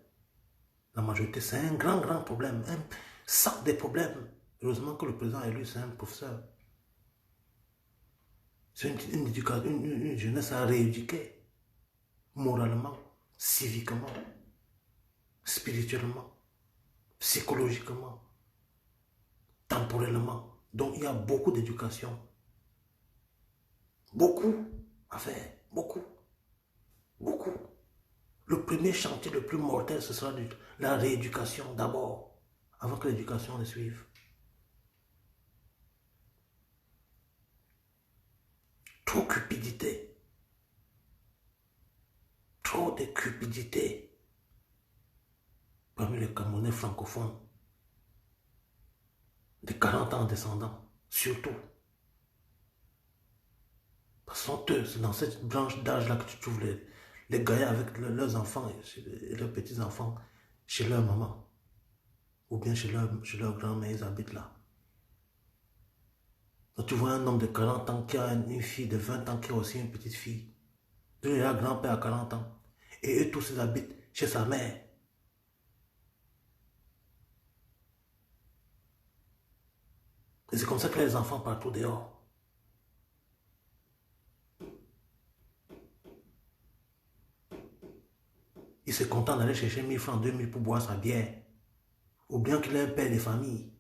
La majorité, c'est un grand, grand problème, un sac de problèmes. Heureusement que le président élu, c'est un professeur. C'est une jeunesse à rééduquer, moralement, civiquement, spirituellement, psychologiquement, temporellement. Donc il y a beaucoup d'éducation. Beaucoup à faire, beaucoup, beaucoup. Le premier chantier le plus mortel, ce sera la rééducation d'abord, avant que l'éducation ne suive. Trop cupidité. Trop de cupidité parmi les Camerounais francophones de 40 ans descendants, surtout. Parce que c'est dans cette branche d'âge-là que tu trouves les gaillards avec leurs enfants et leurs petits-enfants chez leur maman. Ou bien chez leur grand-mère, ils habitent là. Donc tu vois un homme de 40 ans qui a une fille de 20 ans qui a aussi une petite fille. Donc il a un grand-père à 40 ans. Et eux tous ils habitent chez sa mère. Et c'est comme ça que les enfants partout dehors. Il se contente d'aller chercher 1000 francs, 2000 pour boire sa bière. Ou bien qu'il ait un père de famille.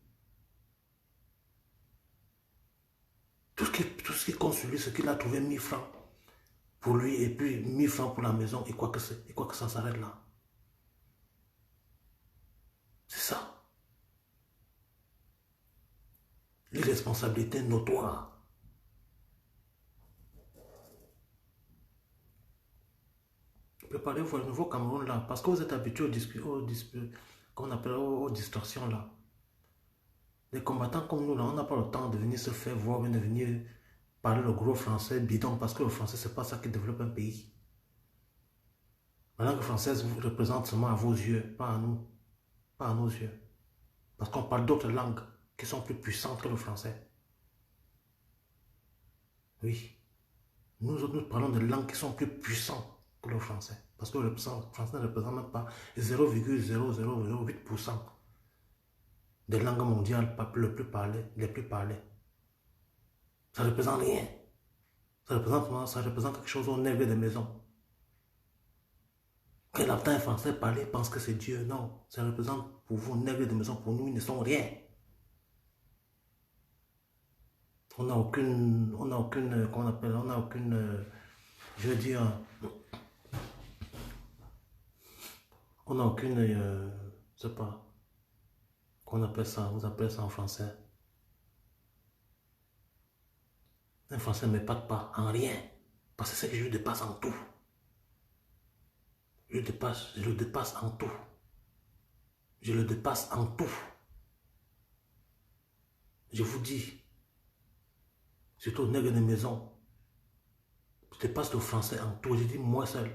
Tout ce qui compte sur lui, c'est qu'il a trouvé 1000 francs. pour lui et puis 1000 francs pour la maison et quoi que ça s'arrête là. C'est ça. L'irresponsabilité notoire. Préparez-vous à nouveau Cameroun là, parce que vous êtes habitués aux distorsions là. Les combattants comme nous là, on n'a pas le temps de venir se faire voir, de venir parler le gros français bidon, parce que le français c'est pas ça qui développe un pays. La langue française vous représente seulement à vos yeux, pas à nous, pas à nos yeux. Parce qu'on parle d'autres langues qui sont plus puissantes que le français. Oui. Nous parlons de langues qui sont plus puissantes que le français. Parce que le français ne représente même pas 0,0008% des langues mondiales les plus parlées. Ça ne représente rien. Ça représente quelque chose au nègre des maisons. Quand il entend un français parler, il pense que c'est Dieu. Non, ça représente pour vous nègres des maisons. Pour nous, ils ne sont rien. On n'a aucune, je veux dire, on n'a aucune, je sais pas, qu'on appelle ça, vous appelez ça en français. Un français ne m'épate pas en rien, parce que c'est que je le dépasse en tout. Je le dépasse en tout. Je le dépasse en tout. Je vous dis, surtout aux nègres de maison, je dépasse le français en tout. Je dis moi seul.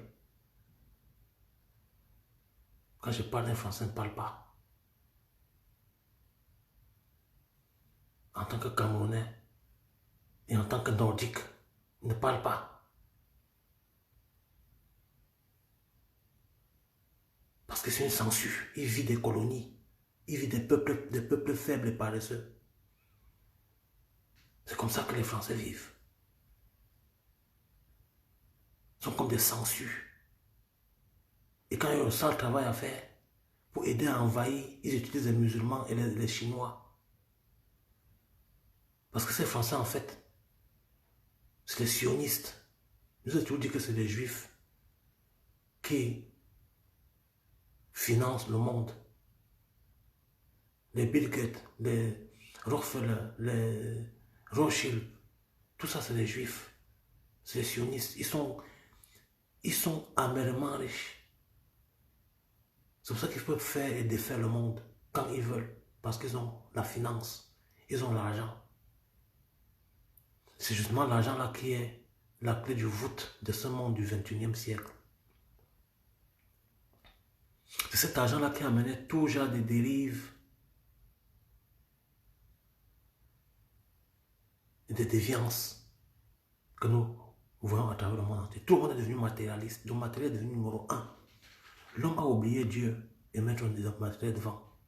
Quand je parle, un français ne parle pas. En tant que Camerounais et en tant que Nordique, il ne parle pas. Parce que c'est une censure. Il vit des colonies. Il vit des peuples faibles et paresseux. C'est comme ça que les Français vivent. Ils sont comme des censures. Et quand il y a un sale travail à faire, pour aider à envahir, ils utilisent les musulmans et les Chinois. Parce que ces Français, en fait, c'est les sionistes. Nous avons toujours dit que c'est les Juifs qui financent le monde. Les Bill Gates, les Rockefeller, les Rothschild, tout ça c'est les Juifs. C'est les sionistes. Ils sont amèrement riches. C'est pour ça qu'ils peuvent faire et défaire le monde quand ils veulent. Parce qu'ils ont la finance. Ils ont l'argent. C'est justement l'argent là qui est la clé du voûte de ce monde du 21e siècle. C'est cet argent là qui a amené tout genre de dérives et de déviances que nous voyons à travers le monde entier. Tout le monde est devenu matérialiste. Le matériel est devenu numéro 1. L'homme a oublié Dieu et mettre le matériel devant.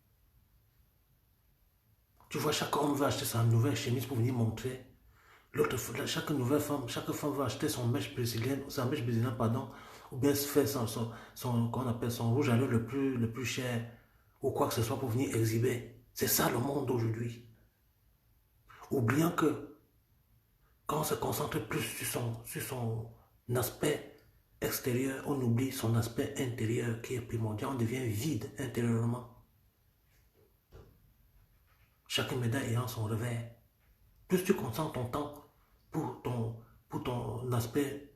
Tu vois, chaque homme veut acheter sa nouvelle chemise pour venir montrer. Chaque femme veut acheter son mèche brésilienne, ou bien se faire qu'on appelle son rouge à lèvres le plus cher, ou quoi que ce soit pour venir exhiber. C'est ça le monde d'aujourd'hui. Oubliant que quand on se concentre plus sur son aspect extérieur, on oublie son aspect intérieur qui est primordial, on devient vide intérieurement. Chaque médaille ayant son revers. Plus tu concentres ton temps pour ton aspect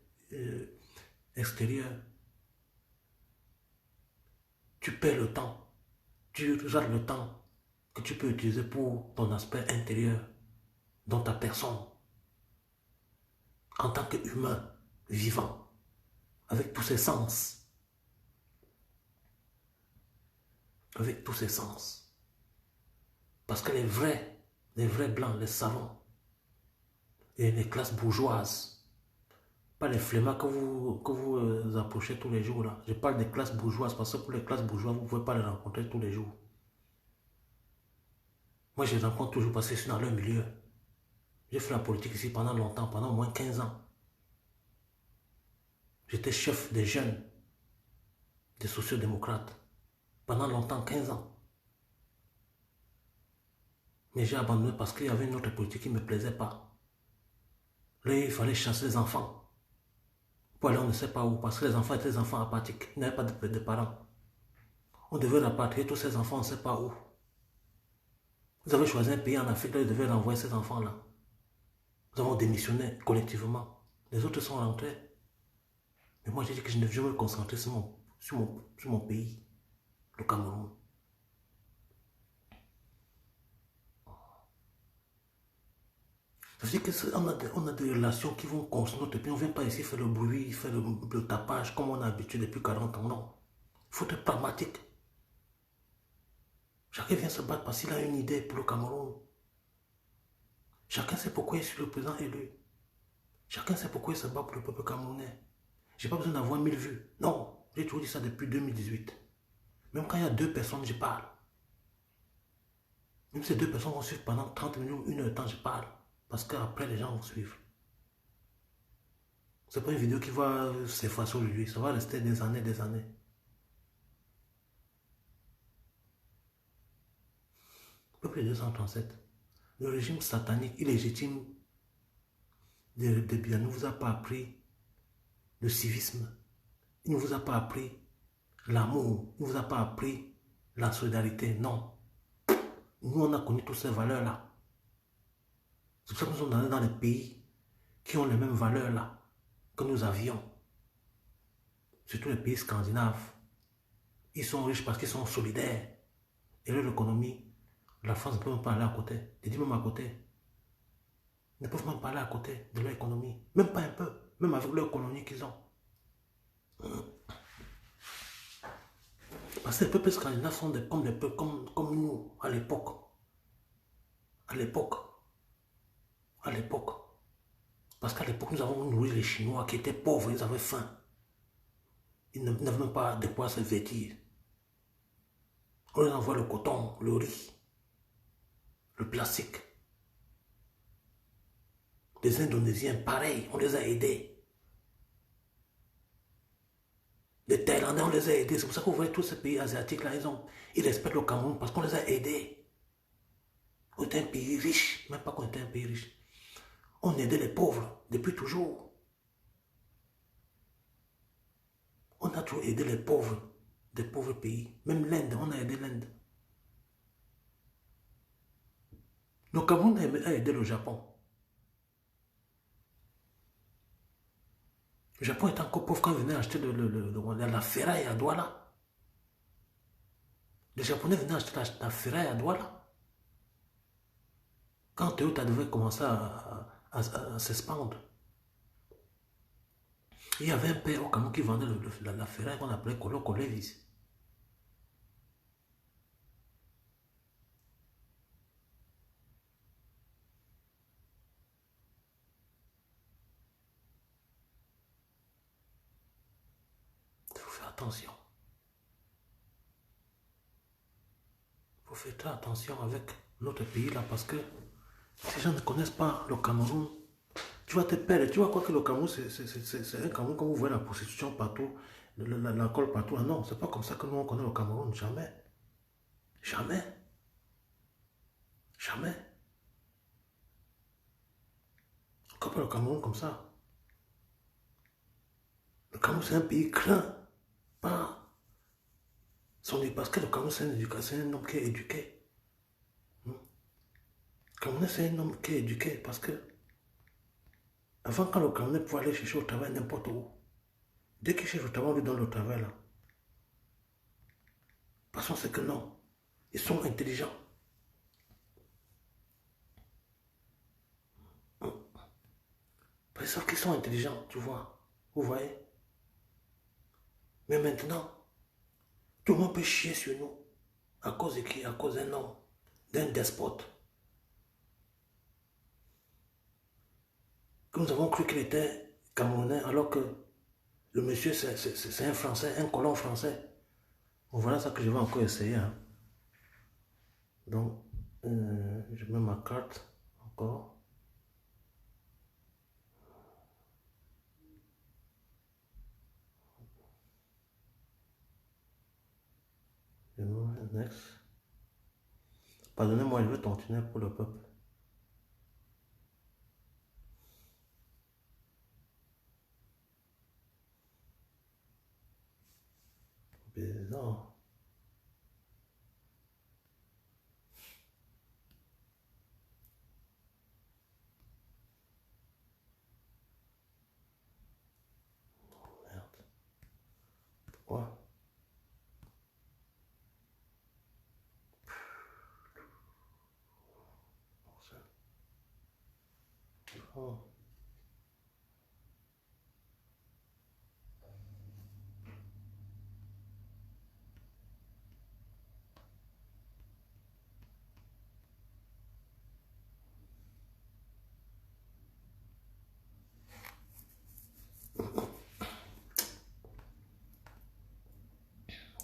extérieur, tu perds le temps. Tu rates le temps que tu peux utiliser pour ton aspect intérieur, dans ta personne, en tant qu'humain vivant, avec tous ses sens. Avec tous ses sens. Parce que les vrais blancs, les savants, et les classes bourgeoises, pas les flemmards que vous approchez tous les jours là. Je parle des classes bourgeoises parce que pour les classes bourgeoises, vous ne pouvez pas les rencontrer tous les jours. Moi, je les rencontre toujours parce que je suis dans leur milieu. J'ai fait la politique ici pendant longtemps, pendant au moins 15 ans. J'étais chef des jeunes, des sociodémocrates, pendant longtemps, 15 ans. Mais j'ai abandonné parce qu'il y avait une autre politique qui ne me plaisait pas. Là, il fallait chasser les enfants pour aller on ne sait pas où, parce que les enfants étaient des enfants apathiques, ils n'avaient pas de parents. On devait rapatrier tous ces enfants, on ne sait pas où. Vous avez choisi un pays en Afrique, là, vous devez renvoyer ces enfants-là. Nous avons démissionné collectivement. Les autres sont rentrés. Mais moi, j'ai dit que je veux me concentrer sur mon pays, le Cameroun. Ça veut dire qu'on a des relations qui vont construire notre pays. On ne vient pas ici faire le bruit, faire le tapage comme on a habitué depuis 40 ans. Non. Il faut être pragmatique. Chacun vient se battre parce qu'il a une idée pour le Cameroun. Chacun sait pourquoi il est le président élu. Chacun sait pourquoi il se bat pour le peuple camerounais. Je n'ai pas besoin d'avoir 1000 vues. Non, j'ai toujours dit ça depuis 2018. Même quand il y a 2 personnes, je parle. Même si ces 2 personnes vont suivre pendant 30 minutes, 1 heure de temps, je parle. Parce qu'après, les gens vont suivre. Ce n'est pas une vidéo qui va s'effacer aujourd'hui. Ça va rester des années, des années. Peuple de 237. Le régime satanique, illégitime de Biya ne vous a pas appris le civisme. Il ne vous a pas appris l'amour. Il ne vous a pas appris la solidarité. Non. Nous, on a connu toutes ces valeurs-là. C'est pour ça que nous sommes allés dans les pays qui ont les mêmes valeurs-là que nous avions. Surtout les pays scandinaves. Ils sont riches parce qu'ils sont solidaires. Et leur économie, la France ne peut même pas aller à côté. Je dis même à côté. Ils ne peuvent même pas aller à côté de leur économie. Même pas un peu. Même avec leur colonie qu'ils ont. Parce que les peuples scandinaves sont comme des peuples comme nous à l'époque. À l'époque. À l'époque. Parce qu'à l'époque, nous avons nourri les Chinois qui étaient pauvres, ils avaient faim. Ils n'avaient même pas de quoi se vêtir. On leur envoie le coton, le riz, le plastique. Les Indonésiens, pareil, on les a aidés. Les Thaïlandais, on les a aidés. C'est pour ça que vous voyez tous ces pays asiatiques-là, ils respectent le Cameroun parce qu'on les a aidés. On était un pays riche, même pas qu'on était un pays riche. On aidait les pauvres depuis toujours. On a toujours aidé les pauvres des pauvres pays. Même l'Inde, on a aidé l'Inde. Le Cameroun a aidé le Japon. Le Japon était encore pauvre quand ils venaient acheter la ferraille à Douala. Les Japonais venaient acheter la ferraille à Douala. Quand Toyota devait commencer à s'expandre. Il y avait un père au Cameroun qui vendait la ferraille qu'on appelait Colo Levis. Il faut faire attention. Il faut faire très attention avec notre pays là parce que si les gens ne connaissent pas le Cameroun, tu vas te perdre. Tu vois quoi que le Cameroun, c'est un Cameroun comme vous voyez la prostitution partout, l'alcool partout. Ah non, c'est pas comme ça que nous on connaît le Cameroun. Jamais. Jamais. Jamais. On connaît pas le Cameroun comme ça. Le Cameroun, c'est un pays craint. Pas parce que le Cameroun, c'est un homme qui est éduqué. Le Cameroun, c'est un homme qui est éduqué parce que avant, quand le Cameroun pouvait aller chercher au travail n'importe où, dès qu'il cherche au travail, on lui donne le travail là. Parce qu'on sait que non. Ils sont intelligents. Ils savent qu'ils sont intelligents, tu vois. Vous voyez? Mais maintenant, tout le monde peut chier sur nous. À cause de qui? À cause d'un homme, d'un despote. Que nous avons cru qu'il était camerounais, alors que le monsieur, c'est un Français, un colon français. Bon, voilà ça que je vais encore essayer. Hein. Donc, je mets ma carte encore. Next. Pardonnez-moi, je vais continuer pour le peuple. Oh.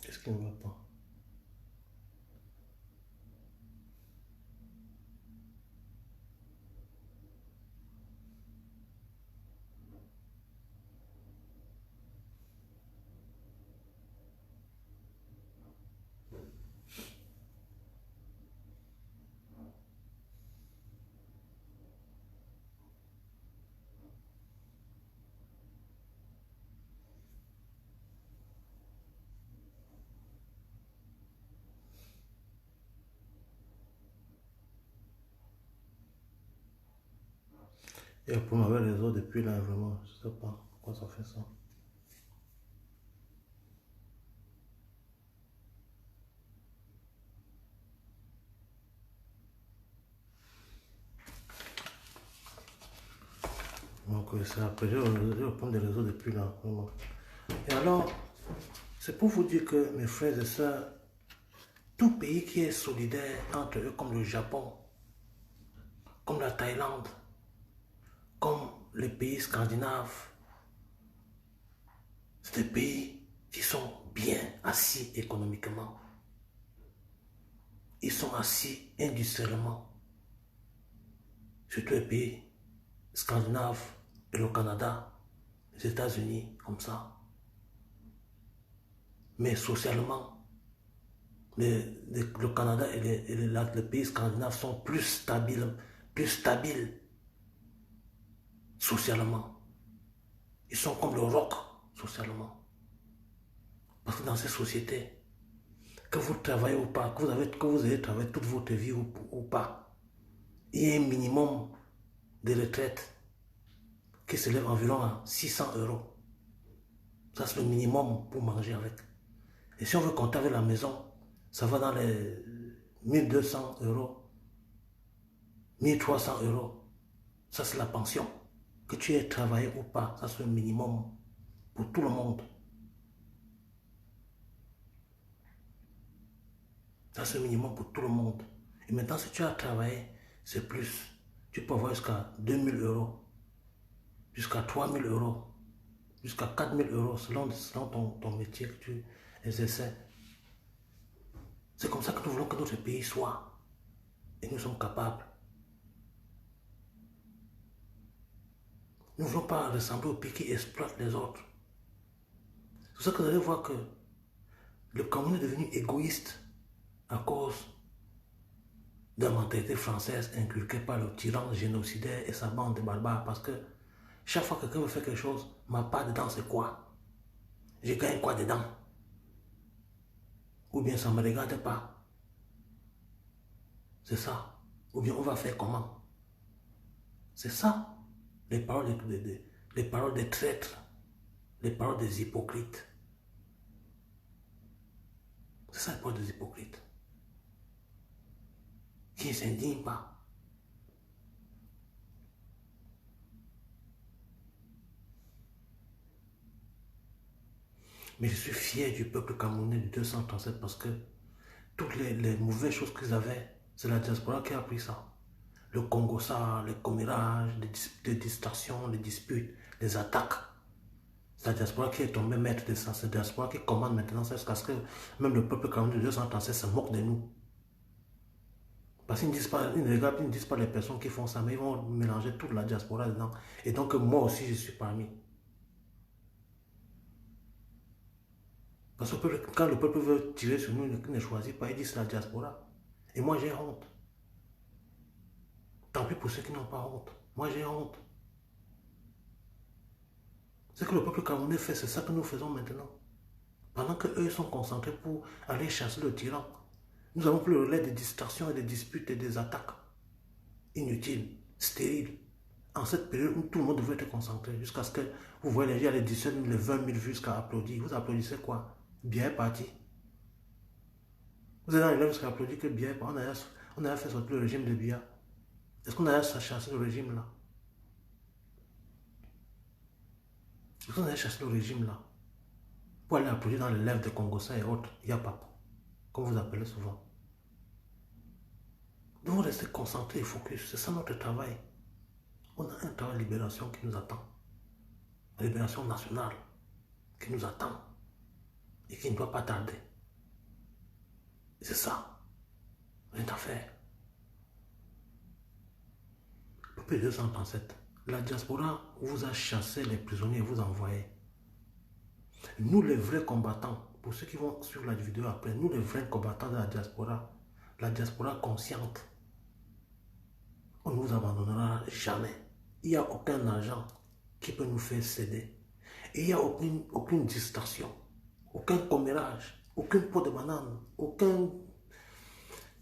Qu'est-ce qui ne va pas? Et pour m'avoir les autres depuis là, vraiment, je sais pas pourquoi ça fait ça. Donc c'est après, je reprends des réseaux depuis là, vraiment. Et alors, c'est pour vous dire que mes frères et sœurs, tout pays qui est solidaire entre eux, comme le Japon, comme la Thaïlande, comme les pays scandinaves, c'est des pays qui sont bien assis économiquement. Ils sont assis industriellement. Surtout les pays scandinaves et le Canada, les États-Unis, comme ça. Mais socialement, le Canada et les pays scandinaves sont plus stables socialement. Ils sont comme le roc socialement. Parce que dans ces sociétés, que vous travaillez ou pas, que vous ayez travaillé toute votre vie ou pas, il y a un minimum de retraite qui s'élève environ à 600 euros. Ça, c'est le minimum pour manger avec. Et si on veut compter avec la maison, ça va dans les 1200 euros, 1300 euros. Ça, c'est la pension. Que tu aies travaillé ou pas, ça, c'est le minimum pour tout le monde. Ça, c'est le minimum pour tout le monde. Et maintenant, si tu as travaillé, c'est plus. Tu peux avoir jusqu'à 2000 euros, jusqu'à 3000 euros, jusqu'à 4000 euros, selon ton métier que tu exerçais. C'est comme ça que nous voulons que notre pays soit. Et nous sommes capables. Nous ne voulons pas ressembler au pays qui exploite les autres. C'est pour ça que vous allez voir que le Cameroun est devenu égoïste à cause de la mentalité française inculquée par le tyran génocidaire et sa bande de barbares. Parce que chaque fois que quelqu'un veut faire quelque chose, ma part dedans c'est quoi? Je gagne quoi dedans? Ou bien ça ne me regarde pas. C'est ça. Ou bien on va faire comment? C'est ça. Les paroles des traîtres. Les paroles des hypocrites. C'est ça les paroles des hypocrites. Qui ne s'indignent pas. Mais je suis fier du peuple camerounais du 237 parce que toutes les mauvaises choses qu'ils avaient, c'est la diaspora qui a pris ça. Le Congo, ça, les commérages, les distractions, les disputes, les attaques. C'est la diaspora qui est tombée maître de ça. C'est la diaspora qui commande maintenant ça jusqu'à ce que même le peuple camerounais du 237 se moque de nous. Parce qu'ils ne disent pas, ils ne regardent, ils ne disent pas les personnes qui font ça, mais ils vont mélanger toute la diaspora dedans. Et donc moi aussi je suis parmi. Parce que quand le peuple veut tirer sur nous, il ne choisit pas, il dit c'est la diaspora. Et moi j'ai honte. Tant pis pour ceux qui n'ont pas honte. Moi j'ai honte. Ce que le peuple camerounais fait, c'est ça que nous faisons maintenant. Pendant qu'eux sont concentrés pour aller chasser le tyran, nous avons pris le relais des distractions et des disputes et des attaques inutiles, stériles. En cette période où tout le monde devait être concentré, jusqu'à ce que vous voyez les gens, les 17 000, les 20 000 vues jusqu'à applaudir. Vous applaudissez quoi? Bien est parti. Vous êtes arrivé jusqu'à applaudir que bien est parti. On a fait sortir le régime de Biya. Est-ce qu'on a chasser le régime là? Vous allez chercher le régime là. Pour aller applaudir dans les lèvres des Congolais et autres, Yapap, comme vous appelez souvent. Nous devons rester concentrés et focus. C'est ça notre travail. On a un travail de libération qui nous attend. La libération nationale qui nous attend. Et qui ne doit pas tarder. C'est ça. Rien à faire. Depuis 237, la diaspora vous a chassé les prisonniers et vous envoyé. Nous les vrais combattants, pour ceux qui vont suivre la vidéo après, nous les vrais combattants de la diaspora consciente, on ne vous abandonnera jamais. Il n'y a aucun argent qui peut nous faire céder. Et il n'y a aucune distraction, aucun commérage, aucun pot de banane, aucun...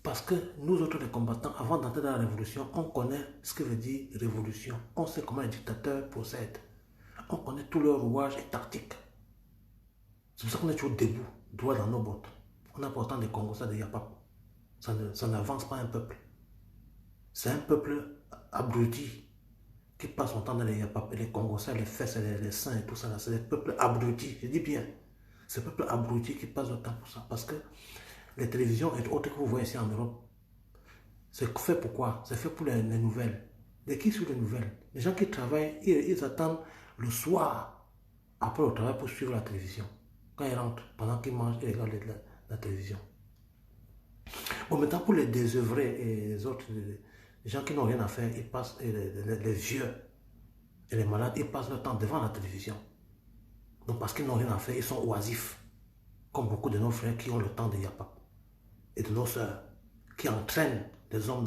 Parce que nous autres les combattants, avant d'entrer dans la révolution, on connaît ce que veut dire révolution. On sait comment les dictateurs procèdent. On connaît tous leurs rouages et tactiques. C'est pour ça qu'on est toujours debout, droit dans nos bottes. On a pourtant des Congos, ça de Yapap. Ça n'avance pas un peuple. C'est un peuple abruti qui passe son temps dans les Yapap. Et les Congolais, les fesses, les seins et tout ça, c'est des peuples abrutis. Je dis bien, c'est des peuples abrutis qui passent le temps pour ça. Parce que les télévisions et autres que vous voyez ici en Europe, c'est fait pour quoi? C'est fait pour les nouvelles. De qui suivent les nouvelles? Les gens qui travaillent, ils attendent le soir, après le travail, pour suivre la télévision. Quand ils rentrent, pendant qu'ils mangent, ils regardent la télévision. Bon, maintenant, pour les désœuvrés et les autres, les gens qui n'ont rien à faire, ils passent, les vieux et les malades, ils passent leur temps devant la télévision. Donc, parce qu'ils n'ont rien à faire, ils sont oisifs. Comme beaucoup de nos frères qui ont le temps de Yapap. Et de nos sœurs, qui entraînent les hommes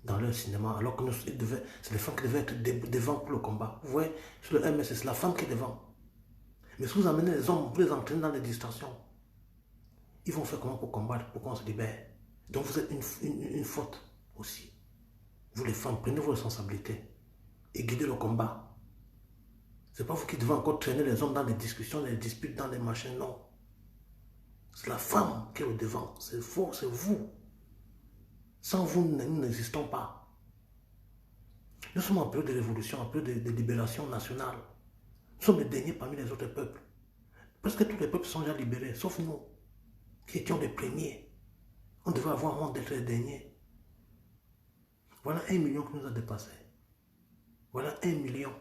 dans leur cinéma, alors que c'est les femmes qui devaient être devant pour le combat. Vous voyez, sur le MS, c'est la femme qui est devant. Mais si vous amenez les hommes, vous les entraînez dans les distractions, ils vont faire comment pour combattre, pour qu'on se libère. Donc vous êtes une faute aussi. Vous les femmes, prenez vos responsabilités et guidez le combat. Ce n'est pas vous qui devez encore traîner les hommes dans des discussions, des disputes, dans des machines, non. C'est la femme qui est au devant, c'est faux, c'est vous. Sans vous, nous n'existons pas. Nous sommes en période de révolution, en période de libération nationale. Nous sommes les derniers parmi les autres peuples. Parce que tous les peuples sont déjà libérés, sauf nous, qui étions les premiers. On devait avoir honte d'être les derniers. Voilà 1 million qui nous a dépassés. Voilà 1 million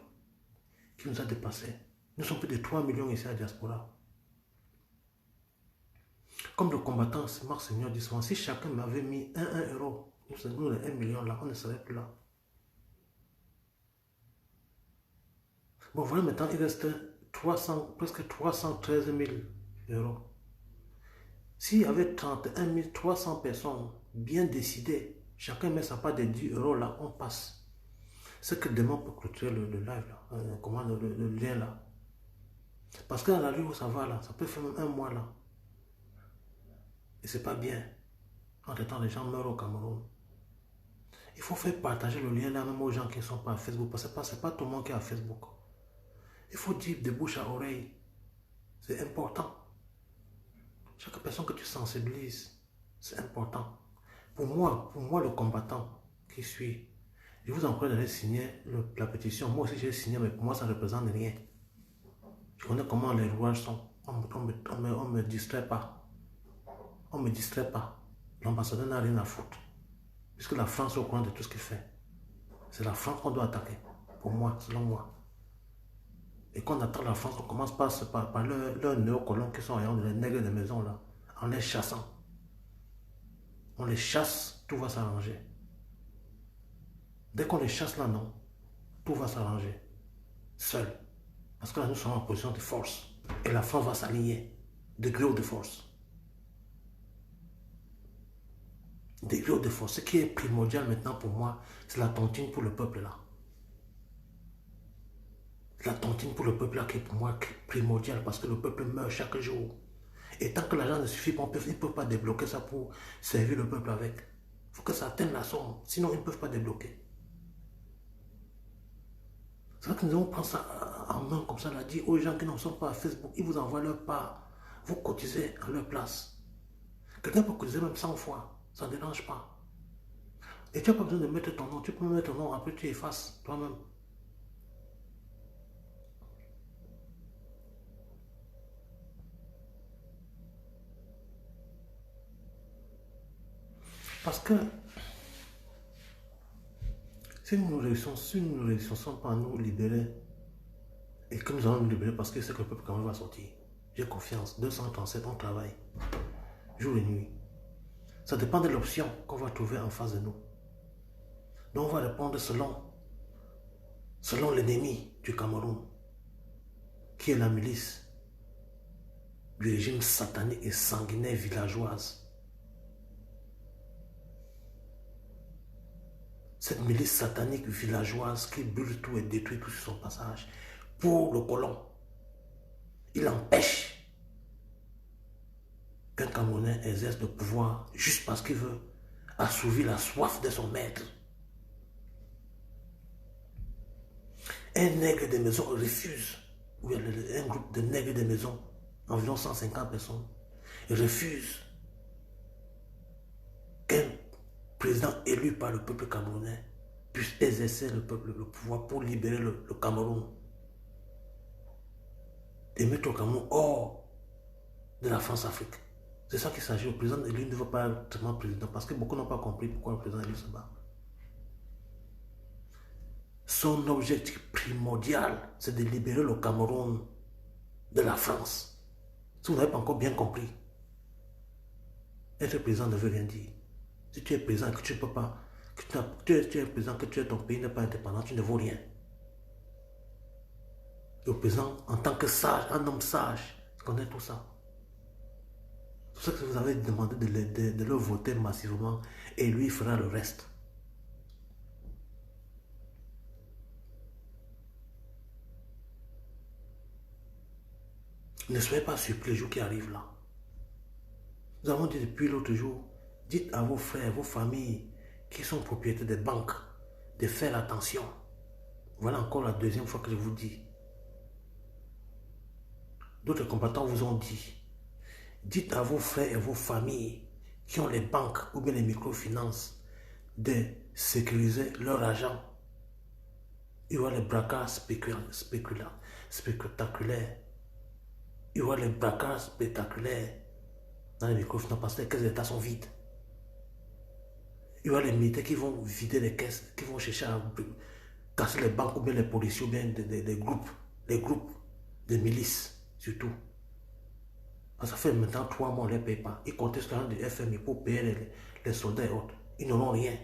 qui nous a dépassés. Nous sommes plus de 3 millions ici à la diaspora. Comme le combattant Marc Seigneur dit souvent, si chacun m'avait mis 1 euro, nous les 1 million là, on ne serait plus là. Bon, voilà maintenant, il reste presque 313 000 euros. S'il y avait 31 300 personnes bien décidées, chacun met sa part de 10 euros là, on passe. C'est que demain pour clôturer le live là, comment le lien là. Parce que dans la rue où ça va là, ça peut faire même 1 mois là. Et c'est pas bien. Entre-temps, les gens meurent au Cameroun. Il faut faire partager le lien là même aux gens qui ne sont pas à Facebook. Parce que ce n'est pas tout le monde qui est à Facebook. Il faut dire de bouche à oreille. C'est important. Chaque personne que tu sensibilises, c'est important. Pour moi, le combattant qui suis, je vous encourage d'aller signer la pétition. Moi aussi, j'ai signé, mais pour moi, ça ne représente rien. Je connais comment les rouages sont. On ne me distrait pas. On ne me distrait pas. L'ambassadeur n'a rien à foutre. Puisque la France est au courant de tout ce qu'il fait. C'est la France qu'on doit attaquer. Pour moi, selon moi. Et quand on attaque la France, on commence par leurs néocolons qui sont ayant les nègres de maison là. En les chassant. On les chasse, tout va s'arranger. Dès qu'on les chasse là, non. Tout va s'arranger. Seul. Parce que là, nous sommes en position de force. Et la France va s'aligner. Degré de force. Degré de force. Ce qui est primordial maintenant pour moi, c'est la tontine pour le peuple là. La tontine pour le peuple là qui est pour moi primordial parce que le peuple meurt chaque jour. Et tant que l'argent ne suffit pas, ils ne peuvent pas débloquer ça pour servir le peuple avec. Il faut que ça atteigne la somme, sinon ils ne peuvent pas débloquer. C'est vrai que nous devons prendre ça en main comme ça, l'a dit aux gens qui n'en sont pas à Facebook, ils vous envoient leur part, vous cotisez à leur place. Quelqu'un peut cotiser même 100 fois, ça ne dérange pas. Et tu n'as pas besoin de mettre ton nom, tu peux mettre ton nom, après tu effaces toi-même. Parce que si nous ne réussissons pas à nous libérer, et que nous allons nous libérer parce que c'est que le peuple quand même va sortir. J'ai confiance. 237, on travaille. Jour et nuit. Ça dépend de l'option qu'on va trouver en face de nous. Donc on va répondre selon l'ennemi du Cameroun, qui est la milice du régime satanique et sanguinaire villageoise. Cette milice satanique villageoise qui brûle tout et détruit tout sur son passage. Pour le colon, il empêche qu'un Camerounais exerce le pouvoir juste parce qu'il veut assouvir la soif de son maître. Un nègre de maison refuse, ou un groupe de nègres de maison, environ 150 personnes, refuse qu'un président élu par le peuple camerounais puisse exercer le pouvoir pour libérer le Cameroun et mettre le Cameroun hors de la France-Afrique. C'est ça qu'il s'agit. Le président élu ne veut pas être tellement président parce que beaucoup n'ont pas compris pourquoi le président élu se bat. Son objectif primordial, c'est de libérer le Cameroun de la France. Si vous n'avez pas encore bien compris, être président ne veut rien dire. Si tu es président et que tu ne peux pas, tu es président que ton pays n'est pas indépendant, tu ne vaux rien. Le président, en tant que sage, un homme sage, connaît tout ça. C'est pour ça que vous avez demandé de le voter massivement et lui fera le reste. Ne soyez pas surpris les jours qui arrivent là. Nous avons dit depuis l'autre jour, dites à vos frères, vos familles qui sont propriétaires des banques de faire attention. Voilà encore la deuxième fois que je vous dis. D'autres combattants vous ont dit, dites à vos frères et vos familles qui ont les banques ou bien les microfinances de sécuriser leur argent. Il y aura les braquages spectaculaires. Il y aura les braquages spectaculaires dans les microfinances parce que les caisses d'État sont vides. Il y aura les militaires qui vont vider les caisses, qui vont chercher à casser les banques ou bien les policiers ou bien des groupes, les groupes de milices surtout. Ça fait maintenant 3 mois, on ne les paye pas. Ils comptaient sur le FMI pour payer les soldats et autres. Ils n'auront rien.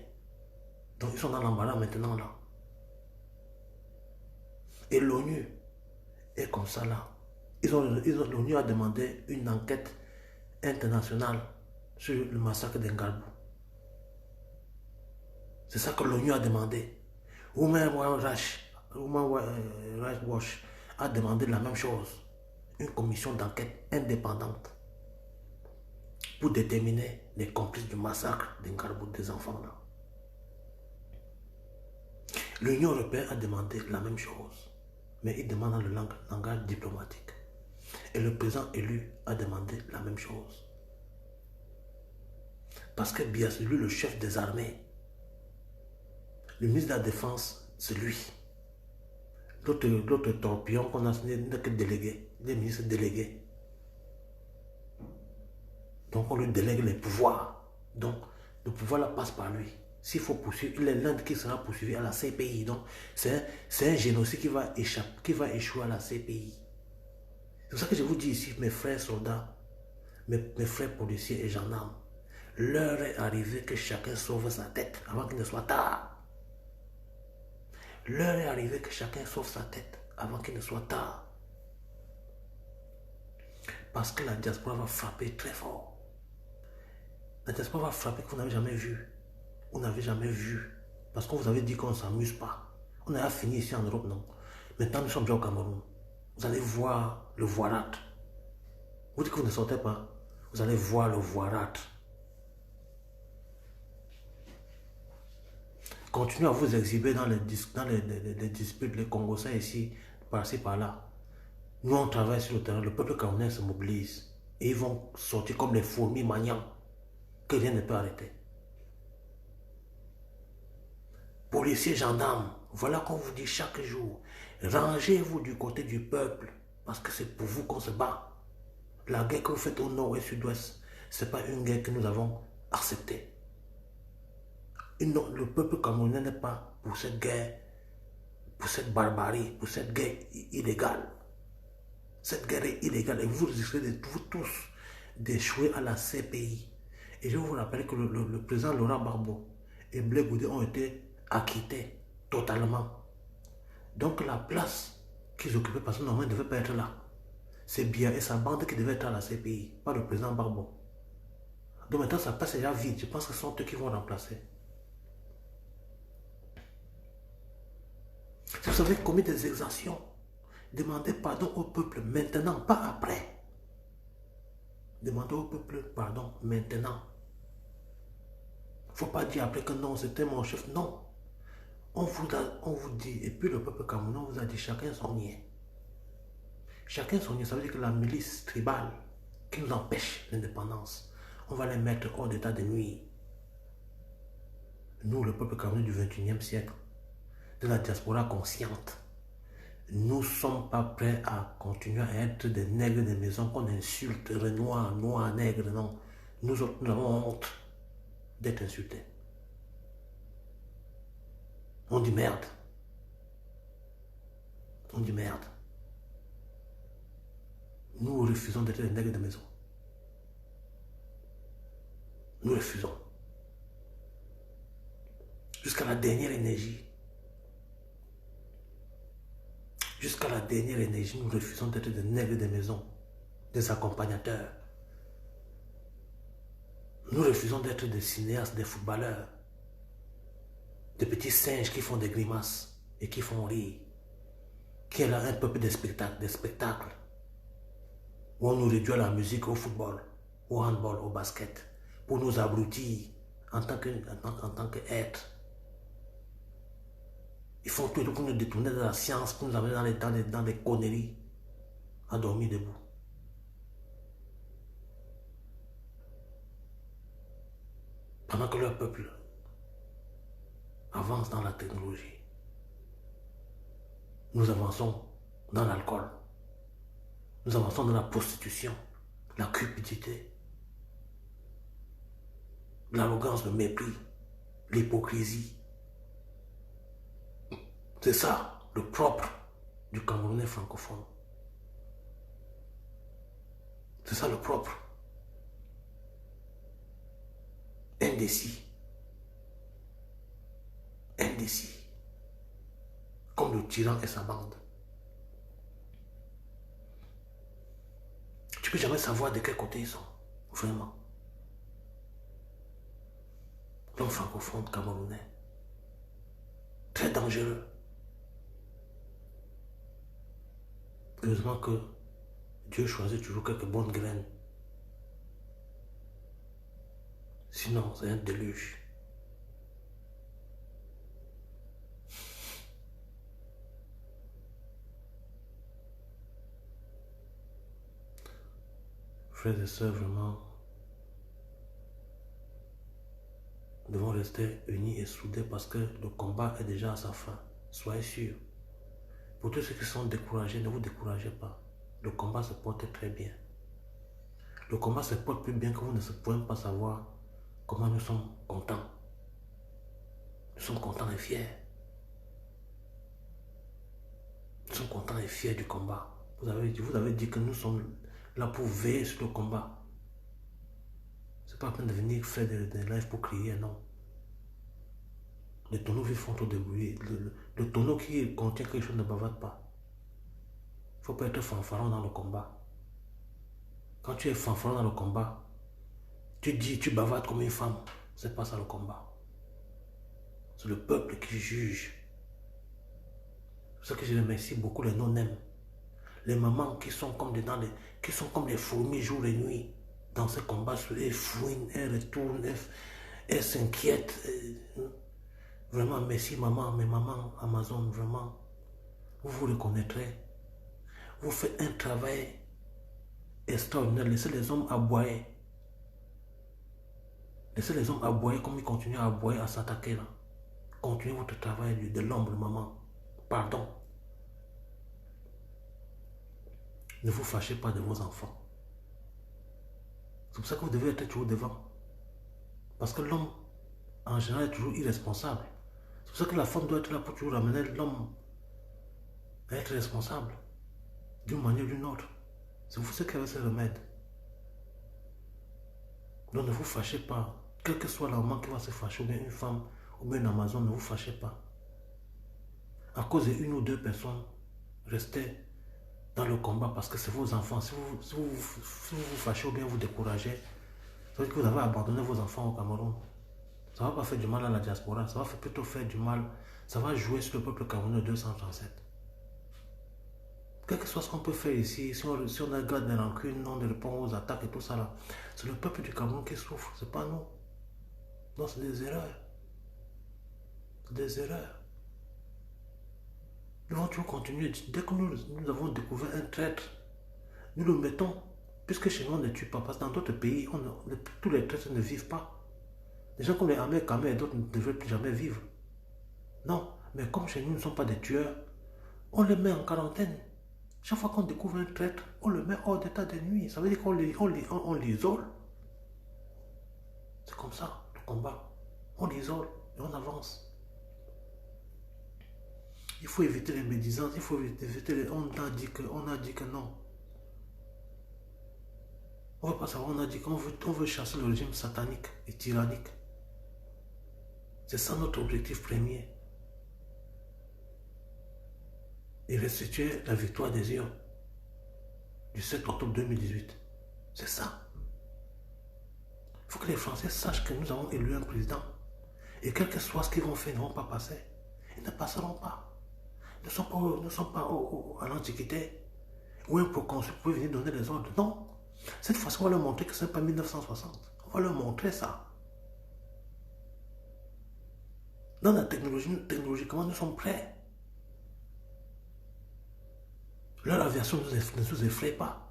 Donc ils sont dans l'embarras maintenant là. Et l'ONU est comme ça là. L'ONU a demandé une enquête internationale sur le massacre d'Engalbou. C'est ça que l'ONU a demandé. Human Rights Watch a demandé la même chose. Une commission d'enquête indépendante pour déterminer les complices du massacre d'Engalbou des enfants là. L'Union européenne a demandé la même chose, mais il demande dans le langage diplomatique. Et le président élu a demandé la même chose. Parce que bien sûr, lui, le chef des armées, le ministre de la Défense, c'est lui. L'autre torpillon qu'on a signé n'est que délégué, des ministres délégués. Donc on lui délègue les pouvoirs. Donc le pouvoir là passe par lui. S'il faut poursuivre, il est l'un qui sera poursuivi à la CPI. Donc c'est un génocide qui va échouer à la CPI. C'est pour ça que je vous dis ici, mes frères soldats, mes frères policiers et gendarmes, l'heure est arrivée que chacun sauve sa tête avant qu'il ne soit tard. L'heure est arrivée que chacun sauve sa tête avant qu'il ne soit tard. Parce que la diaspora va frapper très fort. La diaspora va frapper que vous n'avez jamais vu. Vous n'avez jamais vu. Parce qu'on vous avait dit qu'on ne s'amuse pas. On a fini ici en Europe, non. Maintenant, nous sommes déjà au Cameroun. Vous allez voir le voirâtre. Vous dites que vous ne sortez pas. Vous allez voir le voirâtre. Continuez à vous exhiber dans les disputes, les Congolais ici, par-ci, par-là. Nous, on travaille sur le terrain. Le peuple camerounais se mobilise. Et ils vont sortir comme les fourmis maniants que rien ne peut arrêter. Policiers, gendarmes, voilà qu'on vous dit chaque jour. Rangez-vous du côté du peuple. Parce que c'est pour vous qu'on se bat. La guerre que vous faites au nord et sud-ouest, ce n'est pas une guerre que nous avons acceptée. Le peuple camerounais n'est pas pour cette guerre, pour cette barbarie, pour cette guerre illégale. Cette guerre est illégale et vous risquez de vous tous d'échouer à la CPI. Et je vous rappelle que le président Laurent Gbagbo et Blé Goudé ont été acquittés totalement. Donc la place qu'ils occupaient, parce que normalement ils ne devaient pas être là, c'est Biya et sa bande qui devaient être à la CPI, pas le président Gbagbo. Donc maintenant sa place est déjà vide, je pense que ce sont eux qui vont remplacer. Si vous avez commis des exactions, demandez pardon au peuple maintenant, pas après. Demandez au peuple pardon maintenant. Il ne faut pas dire après que non, c'était mon chef. Non. On vous dit, et puis le peuple camerounais vous a dit chacun son niais. Chacun son niais, ça veut dire que la milice tribale qui nous empêche l'indépendance, on va les mettre hors d'état de nuire. Nous, le peuple camerounais du 21e siècle, de la diaspora consciente, nous ne sommes pas prêts à continuer à être des nègres de maison qu'on insulte, renois, noirs, nègres, non. Nous autres, nous avons honte d'être insultés. On dit merde. On dit merde. Nous refusons d'être des nègres de maison. Nous refusons. Jusqu'à la dernière énergie. Jusqu'à la dernière énergie, nous refusons d'être des nègres de maison, des accompagnateurs. Nous refusons d'être des cinéastes, des footballeurs, des petits singes qui font des grimaces et qui font rire, qui est là un peu des spectacles, où on nous réduit à la musique, au football, au handball, au basket, pour nous abrutir en tant qu'être. Ils font tout pour nous détourner de la science, pour nous amener dans les conneries, à dormir debout. Pendant que leur peuple avance dans la technologie, nous avançons dans l'alcool, nous avançons dans la prostitution, la cupidité, l'arrogance, le mépris, l'hypocrisie. C'est ça, le propre du Camerounais francophone. C'est ça le propre. Indécis. Indécis. Comme le tyran et sa bande. Tu ne peux jamais savoir de quel côté ils sont. Vraiment. L'homme francophone camerounais. Très dangereux. Heureusement que Dieu choisit toujours quelques bonnes graines. Sinon, c'est un déluge. Frères et sœurs, vraiment, nous devons rester unis et soudés parce que le combat est déjà à sa fin. Soyez sûrs. Pour tous ceux qui sont découragés, ne vous découragez pas. Le combat se porte très bien. Le combat se porte plus bien que vous ne pouvez pas savoir comment nous sommes contents. Nous sommes contents et fiers. Nous sommes contents et fiers du combat. Vous avez dit que nous sommes là pour veiller sur le combat. Ce n'est pas la peine de venir faire des lives pour crier, non. Les tonneaux font trop de bruit. Le tonneau qui contient quelque chose ne bavade pas. Il ne faut pas être fanfaron dans le combat. Quand tu es fanfaron dans le combat, tu bavades comme une femme. Ce n'est pas ça le combat. C'est le peuple qui juge. C'est pour ça que je remercie beaucoup les non-aime. Les mamans qui sont comme des fourmis jour et nuit. Dans ce combat, elles fouinent, elles retournent, elles s'inquiètent. Vraiment, merci maman, mes mamans Amazon, vraiment. Vous vous reconnaîtrez. Vous faites un travail extraordinaire. Laissez les hommes aboyer. Laissez les hommes aboyer comme ils continuent à aboyer, à s'attaquer là. Continuez votre travail de l'ombre, maman. Pardon. Ne vous fâchez pas de vos enfants. C'est pour ça que vous devez être toujours devant. Parce que l'homme en général, est toujours irresponsable. C'est pour ça que la femme doit être là pour toujours amener l'homme à être responsable, d'une manière ou d'une autre. C'est vous ce qui avez ce remède. Donc ne vous fâchez pas. Quel que soit l'homme qui va se fâcher, ou bien une femme, ou bien une Amazon, ne vous fâchez pas. À cause d'une ou deux personnes, restez dans le combat parce que c'est vos enfants. Si vous vous fâchez ou bien vous découragez, ça veut dire que vous avez abandonné vos enfants au Cameroun. Ça ne va pas faire du mal à la diaspora, ça va plutôt faire du mal. Ça va jouer sur le peuple camerounais 237. Quel que soit ce qu'on peut faire ici, si on a garde des rancunes, on répond aux attaques et tout ça là, c'est le peuple du Cameroun qui souffre, c'est pas nous. Non, c'est des erreurs. C'est des erreurs. Nous allons toujours continuer. Dès que nous avons découvert un traître, nous le mettons. Puisque chez nous, on ne tue pas. Parce que dans d'autres pays, tous les traîtres ne vivent pas. Des gens comme les Ahmed Kamé et d'autres ne devraient plus jamais vivre. Non, mais comme chez nous, nous ne sommes pas des tueurs, on les met en quarantaine. Chaque fois qu'on découvre un traître, on le met hors d'état de nuit. Ça veut dire qu'on l'isole. C'est comme ça, le combat. On l'isole et on avance. Il faut éviter les médisances, il faut éviter les... On a dit que non. On ne veut pas savoir, on a dit qu'on veut chasser le régime satanique et tyrannique. C'est ça notre objectif premier. Et restituer la victoire des urnes du 7 octobre 2018. C'est ça. Il faut que les Français sachent que nous avons élu un président. Et quel que soit ce qu'ils vont faire, ils ne vont pas passer. Ils ne passeront pas. Nous ne sommes pas à l'Antiquité où un proconsul pouvait venir donner les ordres. Non. Cette fois-ci, on va leur montrer que ce n'est pas 1960. On va leur montrer ça. Dans la technologiquement, nous sommes prêts. Leur aviation ne nous effraie pas.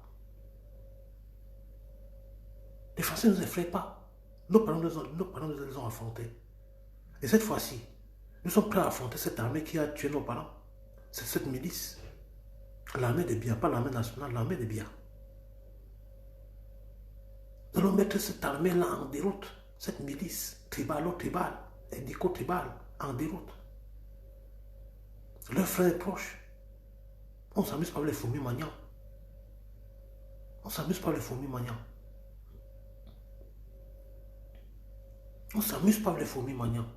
Les Français ne nous effraient pas. Nos parents nous les ont affrontés. Et cette fois-ci, nous sommes prêts à affronter cette armée qui a tué nos parents. C'est cette milice. L'armée des biens, pas l'armée nationale, l'armée des biens. Nous allons mettre cette armée-là en déroute. Cette milice, tribalo-tribal, indico-tribal, en déroute. Leurs frères proches. On s'amuse pas avec les fourmis maniants. On s'amuse pas avec les fourmis maniants. On s'amuse pas avec les fourmis maniants.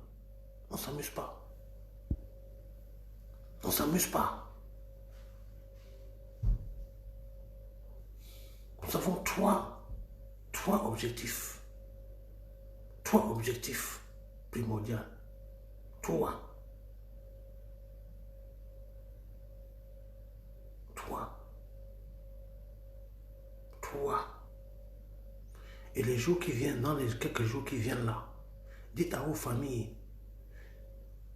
On s'amuse pas. On s'amuse pas. Nous avons trois objectifs. Trois objectifs primordiaux. Trois. Et les jours qui viennent, dans les quelques jours qui viennent là, dites à vos familles,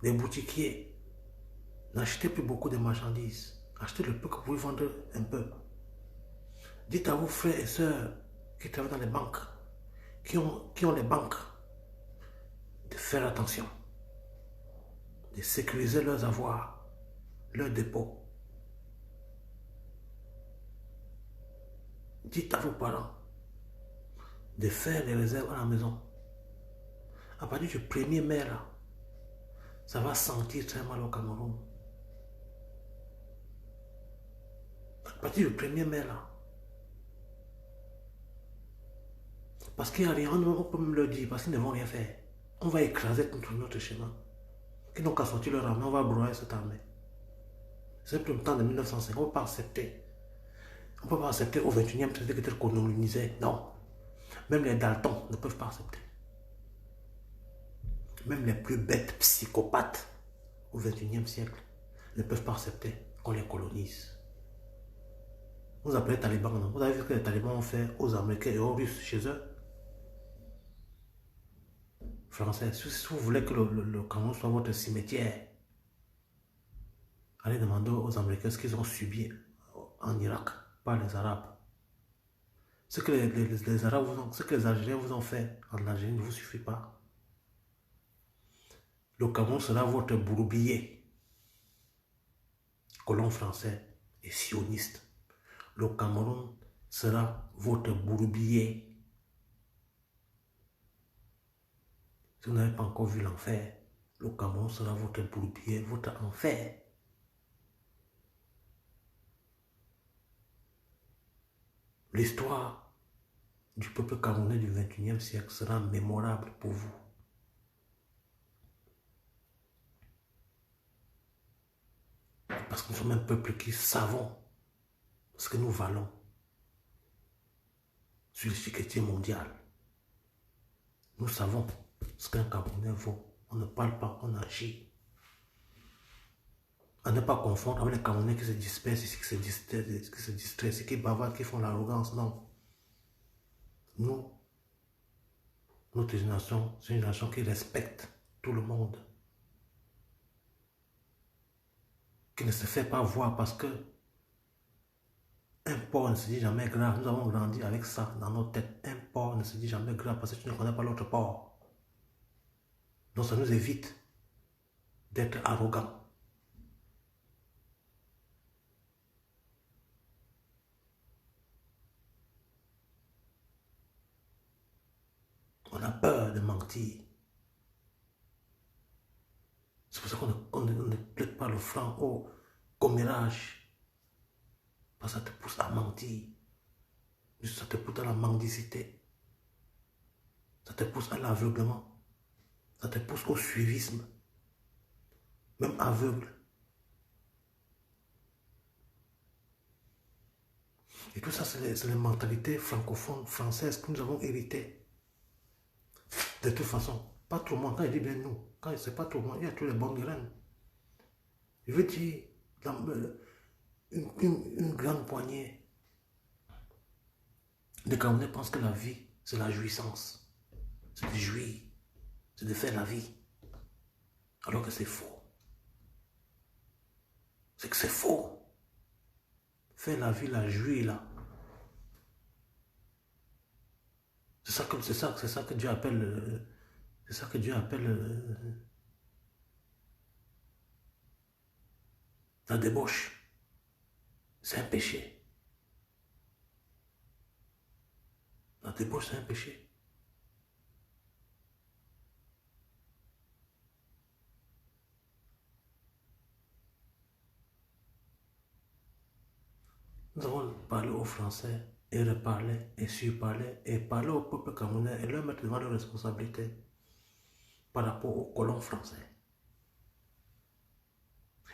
les boutiquiers, n'achetez plus beaucoup de marchandises. Achetez le peu que vous pouvez vendre un peu. Dites à vos frères et sœurs qui travaillent dans les banques, qui ont les banques, de faire attention, de sécuriser leurs avoirs, leurs dépôts. Dites à vos parents de faire des réserves à la maison. À partir du 1er mai, là, ça va sentir très mal au Cameroun. À partir du 1er mai, là. Parce qu'il n'y a rien, on peut me le dire, parce qu'ils ne vont rien faire. On va écraser tout notre chemin. Ils n'ont qu'à sortir leur armée, on va broyer cette armée. C'est plus le temps de 1905, on ne peut pas accepter. On ne peut pas accepter au 21e siècle d'être colonisé. Non. Même les Daltons ne peuvent pas accepter. Même les plus bêtes psychopathes au 21e siècle ne peuvent pas accepter qu'on les colonise. Vous appelez les talibans, non? Vous avez vu ce que les talibans ont fait aux Américains et aux Russes chez eux? Français, si vous voulez que le Cameroun soit votre cimetière, allez demander aux Américains ce qu'ils ont subi en Irak par les Arabes. Ce que les Arabes ce que les Algériens vous ont fait en Algérie ne vous suffit pas. Le Cameroun sera votre bourbier. Colon français et sioniste. Le Cameroun sera votre bourbier. Si vous n'avez pas encore vu l'enfer, le Cameroun sera votre bourbier, votre enfer. L'histoire du peuple camerounais du 21e siècle sera mémorable pour vous. Parce que nous sommes un peuple qui savons ce que nous valons sur l'échiquier mondial. Nous savons ce qu'un Camerounais vaut. On ne parle pas, on agit. À ne pas confondre avec les Camerounais qui se dispersent ici, qui se distraient, qui bavardent, qui font l'arrogance. Non. Nous, notre génération, c'est une génération qui respecte tout le monde. Qui ne se fait pas voir parce que un porc ne se dit jamais grave. Nous avons grandi avec ça dans nos têtes. Un porc ne se dit jamais grave parce que tu ne connais pas l'autre porc. Donc ça nous évite d'être arrogants. On a peur de mentir. C'est pour ça qu'on ne plaide pas le franc au commérage. Parce que ça te pousse à mentir. Ça te pousse à la mendicité. Ça te pousse à l'aveuglement. Ça te pousse au suivisme. Même aveugle. Et tout ça, c'est les mentalités francophones, françaises que nous avons héritées. De toute façon, pas tout le monde, quand il dit bien nous, quand c'est pas tout le monde, il y a tous les bonnes graines. Je veux dire, une grande poignée de Camerounais pensent que la vie, c'est la jouissance. C'est de jouir, c'est de faire la vie. Alors que c'est faux. C'est que c'est faux. Faire la vie, la jouir là. C'est ça que Dieu appelle. C'est ça que Dieu appelle la débauche. C'est un péché. La débauche, c'est un péché. Nous avons parlé aux Français et reparler et surparler et parler au peuple camerounais et leur mettre devant leurs responsabilités par rapport aux colons français.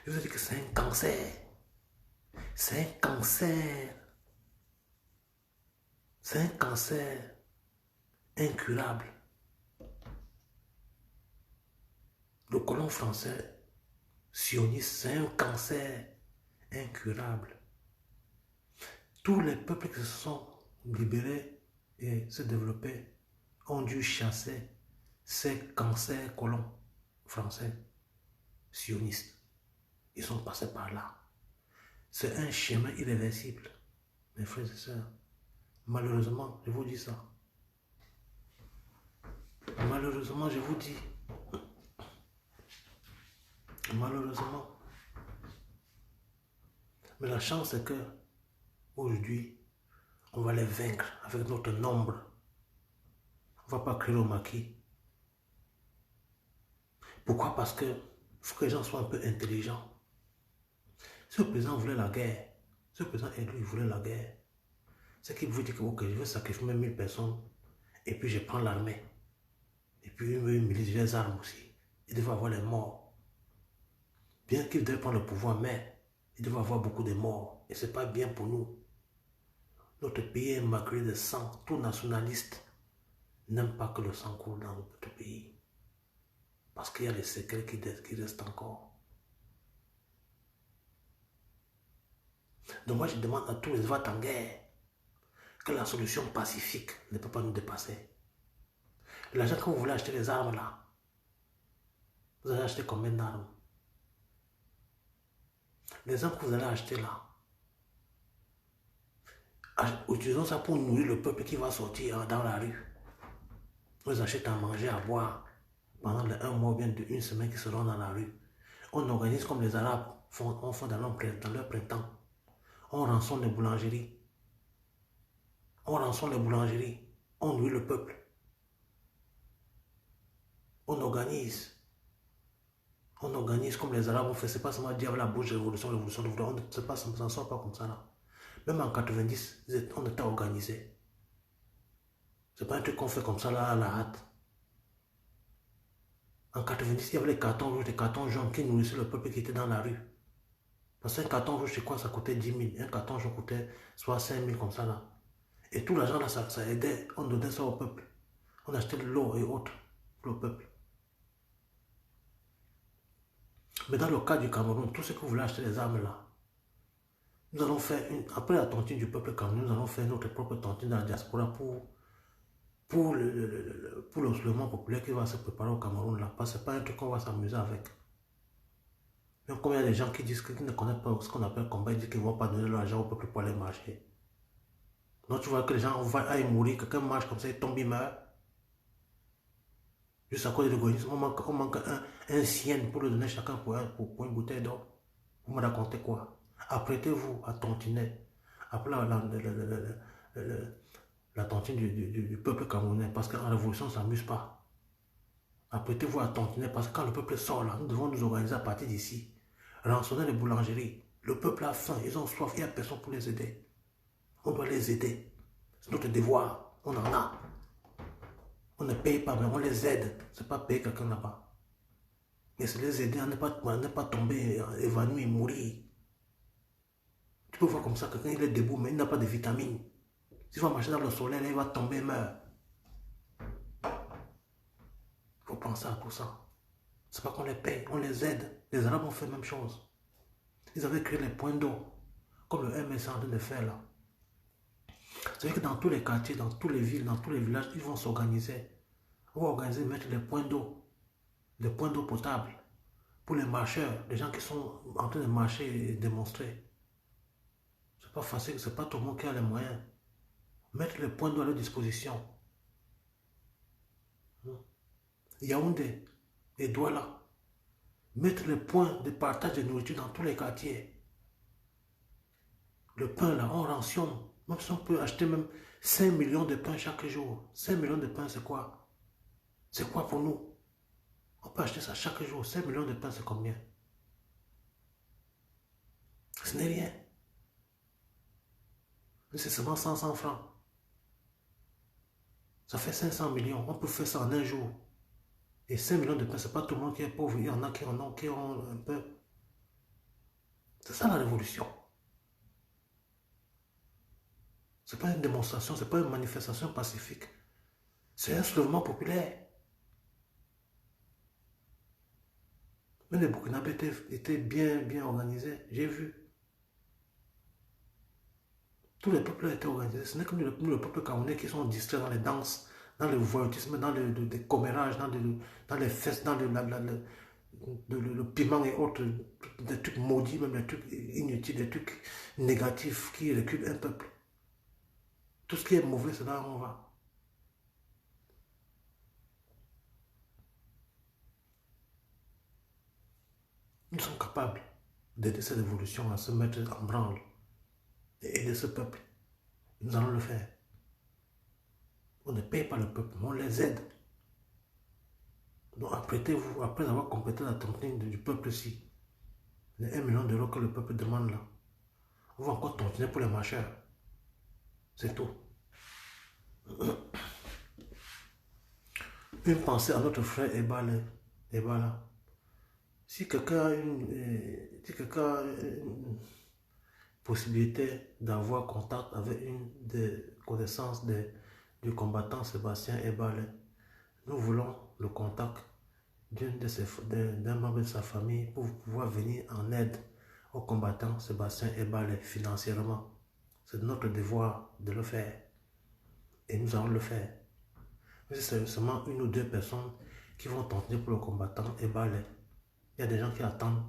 Je vous dis que c'est un cancer. C'est un cancer. C'est un cancer incurable. Le colon français sioniste, c'est un cancer incurable. Tous les peuples qui se sont libérés et se développés ont dû chasser ces cancers colons français sionistes. Ils sont passés par là. C'est un chemin irréversible, mes frères et sœurs. Malheureusement, je vous dis ça. Malheureusement, je vous dis. Malheureusement. Mais la chance, c'est que aujourd'hui, on va les vaincre avec notre nombre. On ne va pas créer le maquis. Pourquoi? Parce que faut que les gens soient un peu intelligents. Si le président voulait la guerre, si le président élu voulait la guerre, c'est qu'il veut dire que okay, je veux sacrifier même 1000 personnes et puis je prends l'armée. Et puis il veut une milice, les armes aussi. Il devait avoir les morts. Bien qu'il devait prendre le pouvoir, mais il devait avoir beaucoup de morts. Et ce n'est pas bien pour nous. Notre pays est maculé de sang. Tout nationaliste n'aime pas que le sang coule dans notre pays. Parce qu'il y a les secrets qui restent encore. Donc moi je demande à tous les votes en guerre que la solution pacifique ne peut pas nous dépasser. L'argent que vous voulez acheter les armes là, vous allez acheter combien d'armes? Les armes que vous allez acheter là, utilisons ça pour nourrir le peuple qui va sortir dans la rue. Vous achetez à manger, à boire pendant les 1 mois ou bien une semaine qui seront dans la rue. On organise comme les Arabes font dans leur printemps. On rançonne les boulangeries. On rançonne les boulangeries. On nourrit le peuple. On organise. On organise comme les Arabes ont fait. C'est pas seulement dire avec la bouche révolution, révolution, révolution. C'est pas, ça ne sort pas comme ça là. Même en 90, on était organisé. C'est pas un truc qu'on fait comme ça là à la hâte. En 90, il y avait les cartons rouges, les cartons jaunes qui nourrissaient le peuple qui était dans la rue. Parce qu'un carton rouge, c'est quoi? Ça coûtait 10 000. Un carton jaune coûtait soit 5 000 comme ça là. Et tout l'argent là, ça aidait. On donnait ça au peuple. On achetait de l'eau et autres pour le peuple. Mais dans le cas du Cameroun, tous ceux qui voulaient acheter les armes là, nous allons faire après la tontine du peuple camerounais, nous allons faire notre propre tontine dans la diaspora pour le soulèvement populaire qui va se préparer au Cameroun là. Parce que ce n'est pas un truc qu'on va s'amuser avec. Même comme il y a des gens qui disent qu'ils ne connaissent pas ce qu'on appelle combat, ils disent qu'ils ne vont pas donner l'argent au peuple pour aller marcher. Donc tu vois que les gens aillent mourir, quelqu'un marche comme ça, il tombe, il meurt. Juste à cause de l'égoïsme, on manque un sien pour le donner chacun pour une bouteille d'eau. Vous me racontez quoi? Apprêtez-vous à tontiner. Après la tontine du peuple camerounais, parce qu'en révolution, ça ne s'amuse pas. Apprêtez-vous à tontiner, parce que quand le peuple sort là, nous devons nous organiser à partir d'ici. Rançonner les boulangeries. Le peuple a faim, ils ont soif, il n'y a personne pour les aider. On doit les aider. C'est notre devoir. On en a. On ne paye pas, mais on les aide. Ce n'est pas payer quelqu'un là-bas. Mais c'est les aider à ne pas tomber évanoui et mourir. Tu peux voir comme ça, quelqu'un il est debout, mais il n'a pas de vitamines. S'il va marcher dans le soleil, là, il va tomber et meurt. Il faut penser à tout ça. C'est pas qu'on les paye, on les aide. Les Arabes ont fait la même chose. Ils avaient créé les points d'eau, comme le MS est en train de faire là. C'est-à-dire que dans tous les quartiers, dans toutes les villes, dans tous les villages, ils vont s'organiser. On va organiser, mettre des points d'eau potables pour les marcheurs, les gens qui sont en train de marcher et démonstrer. C'est pas facile, c'est pas tout le monde qui a les moyens. Mettre les points d'eau à leur disposition. Yaoundé et Douala. Mettre les points de partage de nourriture dans tous les quartiers. Le pain là, on rationne. Même si on peut acheter même 5 millions de pains chaque jour. 5 millions de pains, c'est quoi? C'est quoi pour nous? On peut acheter ça chaque jour. 5 millions de pains, c'est combien? Ce n'est rien. C'est seulement 100 francs. Ça fait 500 millions. On peut faire ça en un jour. Et 5 millions de pains, ce n'est pas tout le monde qui est pauvre. Il y en a qui en ont, qui ont un peu. C'est ça la révolution. Ce n'est pas une démonstration, ce n'est pas une manifestation pacifique. C'est un soulèvement populaire. Mais les Burkinabés étaient bien organisés. J'ai vu. Tous les peuples étaient organisés. Ce n'est que nous, le peuple camerounais, qui sont distraits dans les danses, dans le voyoutisme, dans les commérages, dans les fesses, dans le piment et autres, des trucs maudits, même des trucs inutiles, des trucs négatifs qui reculent un peuple. Tout ce qui est mauvais, c'est là où on va. Nous sommes capables d'aider cette évolution à se mettre en branle et aider ce peuple. Nous allons le faire. On ne paye pas le peuple, mais on les aide. Donc apprêtez-vous, après avoir complété la tontine du peuple-ci, les 1 million d'euros que le peuple demande là, on va encore tontiner pour les marcheurs. C'est tout. Une pensée à notre frère Ebala. Si quelqu'un a une possibilité d'avoir contact avec une des connaissances du combattant Sébastien Ebale, nous voulons le contact d'un membre de sa famille pour pouvoir venir en aide au combattant Sébastien Ebale financièrement. C'est notre devoir de le faire. Et nous allons le faire. Mais c'est seulement 1 ou 2 personnes qui vont tenter pour le combattant Ebale. Il y a des gens qui attendent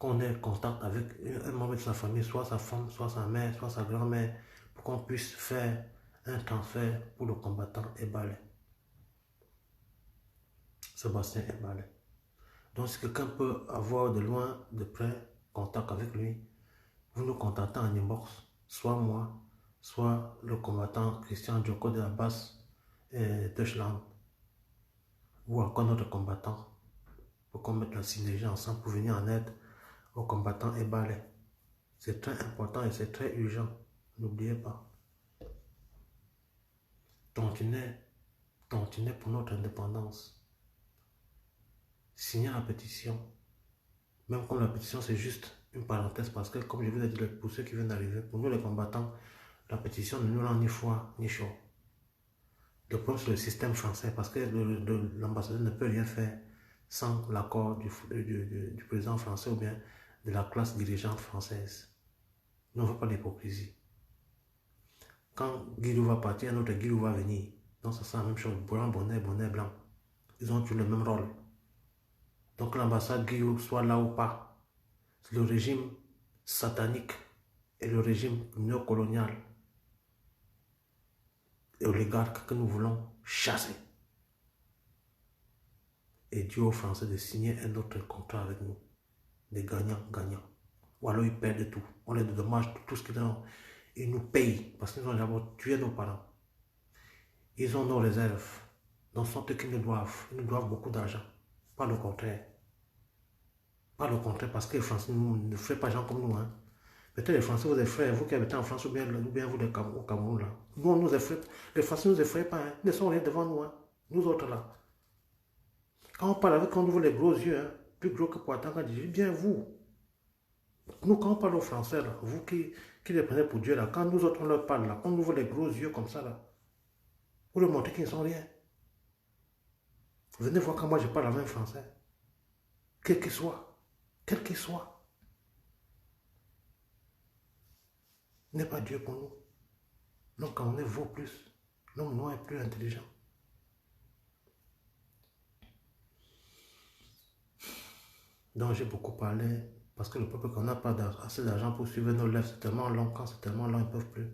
qu'on ait contact avec un membre de sa famille, soit sa femme, soit sa mère, soit sa grand-mère, pour qu'on puisse faire un transfert pour le combattant Ebale. Sébastien Ebale. Donc si quelqu'un peut avoir de loin, de près, contact avec lui, vous nous contactez en inbox, soit moi, soit le combattant Christian Djoko de la Basse et Deutschland. ou encore notre combattant, pour qu'on mette la synergie ensemble pour venir en aide aux combattants et balais. C'est très important et c'est très urgent. N'oubliez pas. Tantinez pour notre indépendance. Signez la pétition. Même comme la pétition, c'est juste une parenthèse parce que, comme je vous ai dit, pour ceux qui viennent d'arriver, pour nous les combattants, la pétition ne nous rend ni froid ni chaud. Le problème, c'est le système français parce que l'ambassadeur ne peut rien faire sans l'accord du président français ou bien de la classe dirigeante française. Nous, on ne veut pas d'hypocrisie. Quand Guilou va partir, un autre Guilou va venir. Donc, ça sera la même chose. Blanc, bonnet, bonnet, blanc. Ils ont tous le même rôle. Donc, l'ambassade Guilou, soit là ou pas, le régime satanique et le régime néocolonial et oligarque que nous voulons chasser. Et Dieu aux Français de signer un autre contrat avec nous. Des gagnants-gagnants. Ou alors ils perdent tout. On les dédommage tout ce qu'ils ont. Ils nous payent parce qu'ils ont d'abord tué nos parents. Ils ont nos réserves. Donc sont eux qui nous doivent. Ils nous doivent beaucoup d'argent. Pas le contraire. Pas le contraire parce que les Français ne feraient pas gens comme nous. Hein. Peut-être les Français vous effraient. Vous qui habitez en France ou bien vous au Cameroun. Là. Nous, on nous effraie. Les Français ne nous effraient pas. Hein. Ils ne sont rien devant nous. Hein. Nous autres là. Quand on parle avec eux, on ouvre les gros yeux. Hein. Plus gros que Poitin. Quand on dit bien vous. Nous, quand on parle aux Français, là, vous qui les prenez pour Dieu, là, quand nous autres on leur parle, là, on ouvre les gros yeux comme ça, là, pour leur montrer qu'ils ne sont rien. Venez voir quand moi je parle avec un Français. Quel qu'il soit. Quel qu'il soit. N'est pas Dieu pour nous. Donc, quand on est vaut plus, l'homme noir est plus intelligent. Donc, j'ai beaucoup parlé. Parce que le peuple qu'on n'a pas assez d'argent pour suivre nos lèvres, c'est tellement long. Quand c'est tellement long, ils ne peuvent plus.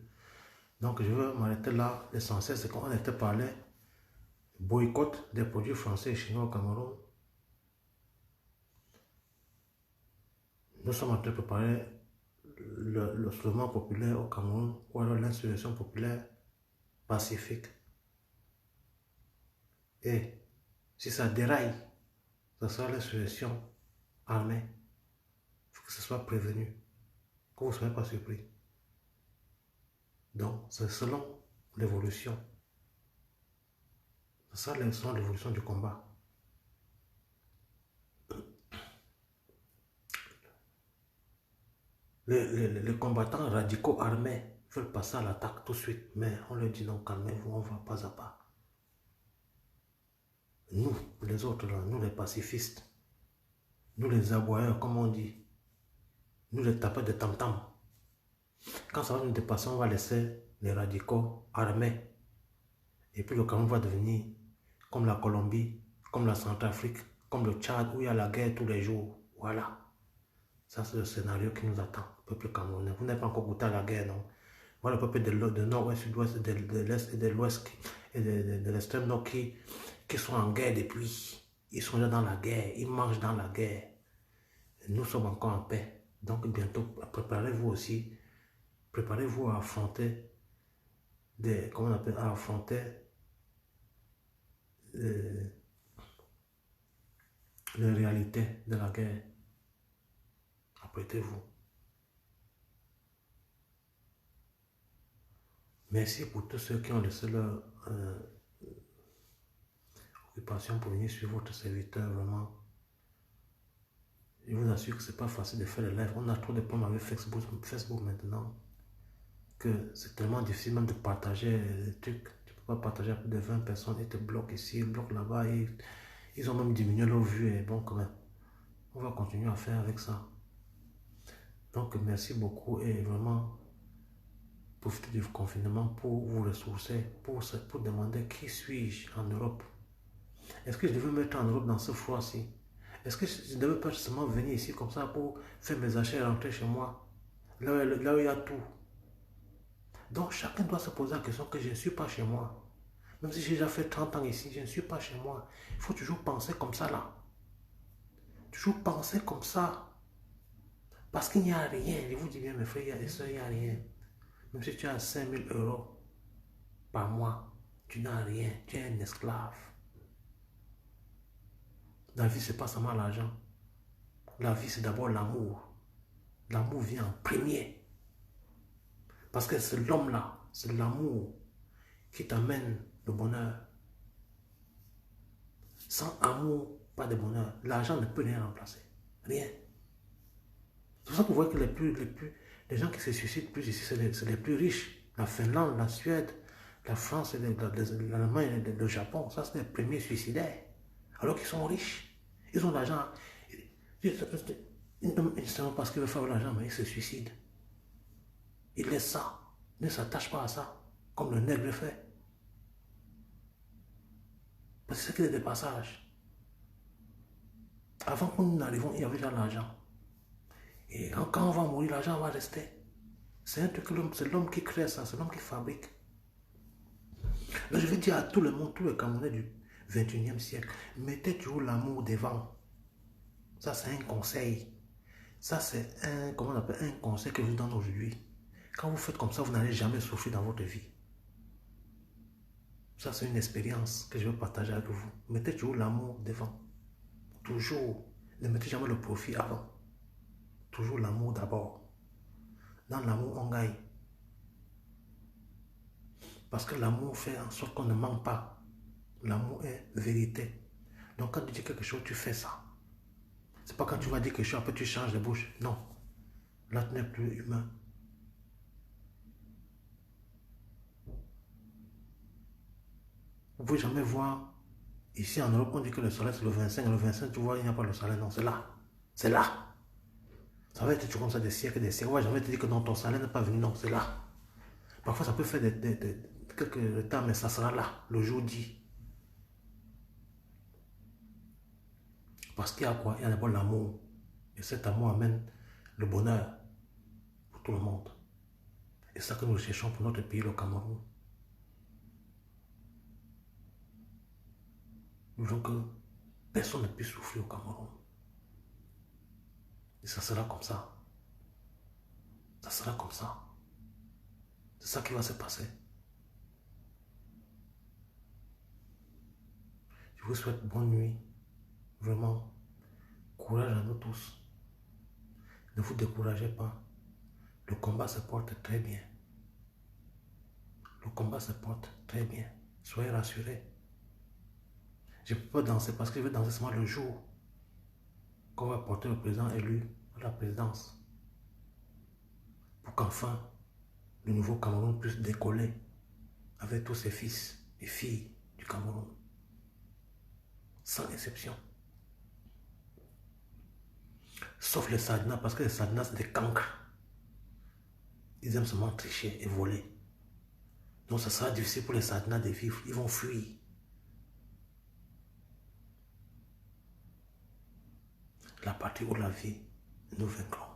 Donc je veux m'arrêter là. L'essentiel, c'est qu'on était parlé boycott des produits français et chinois au Cameroun. Nous sommes en train de préparer le soulèvement populaire au Cameroun ou alors l'insurrection populaire pacifique. Et si ça déraille, ce sera l'insurrection armée. Il faut que ce soit prévenu, que vous ne soyez pas surpris. Donc, c'est selon l'évolution. C'est ça selon l'évolution du combat. Les combattants radicaux armés veulent passer à l'attaque tout de suite, mais on leur dit non, calmez-vous, on va pas à pas. Nous, les autres, là, nous les pacifistes, nous les aboyeurs, comme on dit, nous les tapeurs de tam-tam. Quand ça va nous dépasser, on va laisser les radicaux armés. Et puis le Cameroun va devenir comme la Colombie, comme la Centrafrique, comme le Tchad, où il y a la guerre tous les jours. Voilà. Ça, c'est le scénario qui nous attend, peuple camerounais. Vous n'avez pas encore goûté à la guerre, non? Voilà le peuple de nord-ouest, sud-ouest, de l'est et de l'ouest, et de l'extrême nord qui sont en guerre depuis. Ils sont déjà dans la guerre, ils mangent dans la guerre. Nous sommes encore en paix. Donc bientôt, préparez-vous aussi. Préparez-vous à affronter comment on appelle, à affronter les réalités de la guerre. Apprêtez-vous. Merci pour tous ceux qui ont laissé leur occupation pour venir suivre votre serviteur, vraiment. Je vous assure que ce n'est pas facile de faire le live. On a trop de problèmes avec Facebook maintenant. Que c'est tellement difficile même de partager des trucs. Tu ne peux pas partager à plus de 20 personnes. Ils te bloquent ici, ils bloquent là-bas. Ils ont même diminué leur vue. Et bon, quand même, on va continuer à faire avec ça. Donc, merci beaucoup. Et vraiment, profitez du confinement pour vous ressourcer, pour demander qui suis-je en Europe. Est-ce que je devais me mettre en Europe dans ce froid-ci? Est-ce que je ne devais pas seulement venir ici comme ça pour faire mes achats et rentrer chez moi? Là où il y a tout. Donc chacun doit se poser la question que je ne suis pas chez moi. Même si j'ai déjà fait 30 ans ici, je ne suis pas chez moi. Il faut toujours penser comme ça là. Toujours penser comme ça. Parce qu'il n'y a rien. Je vous dis bien mes frères et sœurs, il n'y a rien. Même si tu as 5 000 € par mois, tu n'as rien. Tu es un esclave. La vie, ce n'est pas seulement l'argent. La vie, c'est d'abord l'amour. L'amour vient en premier. Parce que c'est l'homme-là, c'est l'amour qui t'amène le bonheur. Sans amour, pas de bonheur. L'argent ne peut rien remplacer. Rien. C'est pour ça que vous voyez que les gens qui se suicident plus ici, c'est les plus riches. La Finlande, la Suède, la France, l'Allemagne, le Japon, ça c'est les premiers suicidaires. Alors qu'ils sont riches. Ils ont de l'argent. Ils savent pas ce qu'ils veulent faire avec l'argent, mais ils se suicident. Ils laissent ça. Ils ne s'attachent pas à ça, comme le nègre le fait. Parce que c'est qu'il y a des passages. Avant que nous n'arrivions, il y avait déjà l'argent. Et quand on va mourir, l'argent va rester. C'est un truc, c'est l'homme qui crée ça, c'est l'homme qui fabrique. Donc je vais dire à tout le monde, tous les Camerounais du 21e siècle, mettez toujours l'amour devant. Ça c'est un conseil. Ça c'est un conseil que je vous donne aujourd'hui. Quand vous faites comme ça, vous n'allez jamais souffrir dans votre vie. Ça c'est une expérience que je vais partager avec vous. Mettez toujours l'amour devant. Toujours. Ne mettez jamais le profit avant. Toujours l'amour d'abord. Dans l'amour, on gagne. Parce que l'amour fait en sorte qu'on ne ment pas. L'amour est vérité. Donc quand tu dis quelque chose, tu fais ça. C'est pas quand tu vas dire quelque chose, après tu changes de bouche. Non. Là, tu n'es plus humain. Vous ne pouvez jamais voir. Ici en Europe, on dit que le soleil c'est le 25. Le 25, tu vois, il n'y a pas le soleil. Non, c'est là. C'est là. Ça va être toujours comme ça des siècles et des siècles. On ne va jamais te dire que non, ton salaire n'est pas venu. Non, c'est là. Parfois, ça peut faire quelques temps, mais ça sera là, le jour dit. Parce qu'il y a quoi? Il y a d'abord l'amour. Et cet amour amène le bonheur pour tout le monde. Et c'est ça que nous cherchons pour notre pays, le Cameroun. Nous voulons que personne ne puisse souffrir au Cameroun. Et ça sera comme ça. Ça sera comme ça. C'est ça qui va se passer. Je vous souhaite bonne nuit. Vraiment, courage à nous tous. Ne vous découragez pas. Le combat se porte très bien. Le combat se porte très bien. Soyez rassurés. Je ne peux pas danser parce que je vais danser seulement le jour qu'on va porter le président élu à la présidence. Pour qu'enfin, le nouveau Cameroun puisse décoller avec tous ses fils et filles du Cameroun. Sans exception. Sauf les Sadnas, parce que les Sadnas, c'est des cancres. Ils aiment seulement tricher et voler. Donc ça sera difficile pour les Sadnas de vivre. Ils vont fuir. La partie où la vie, nous vaincrons.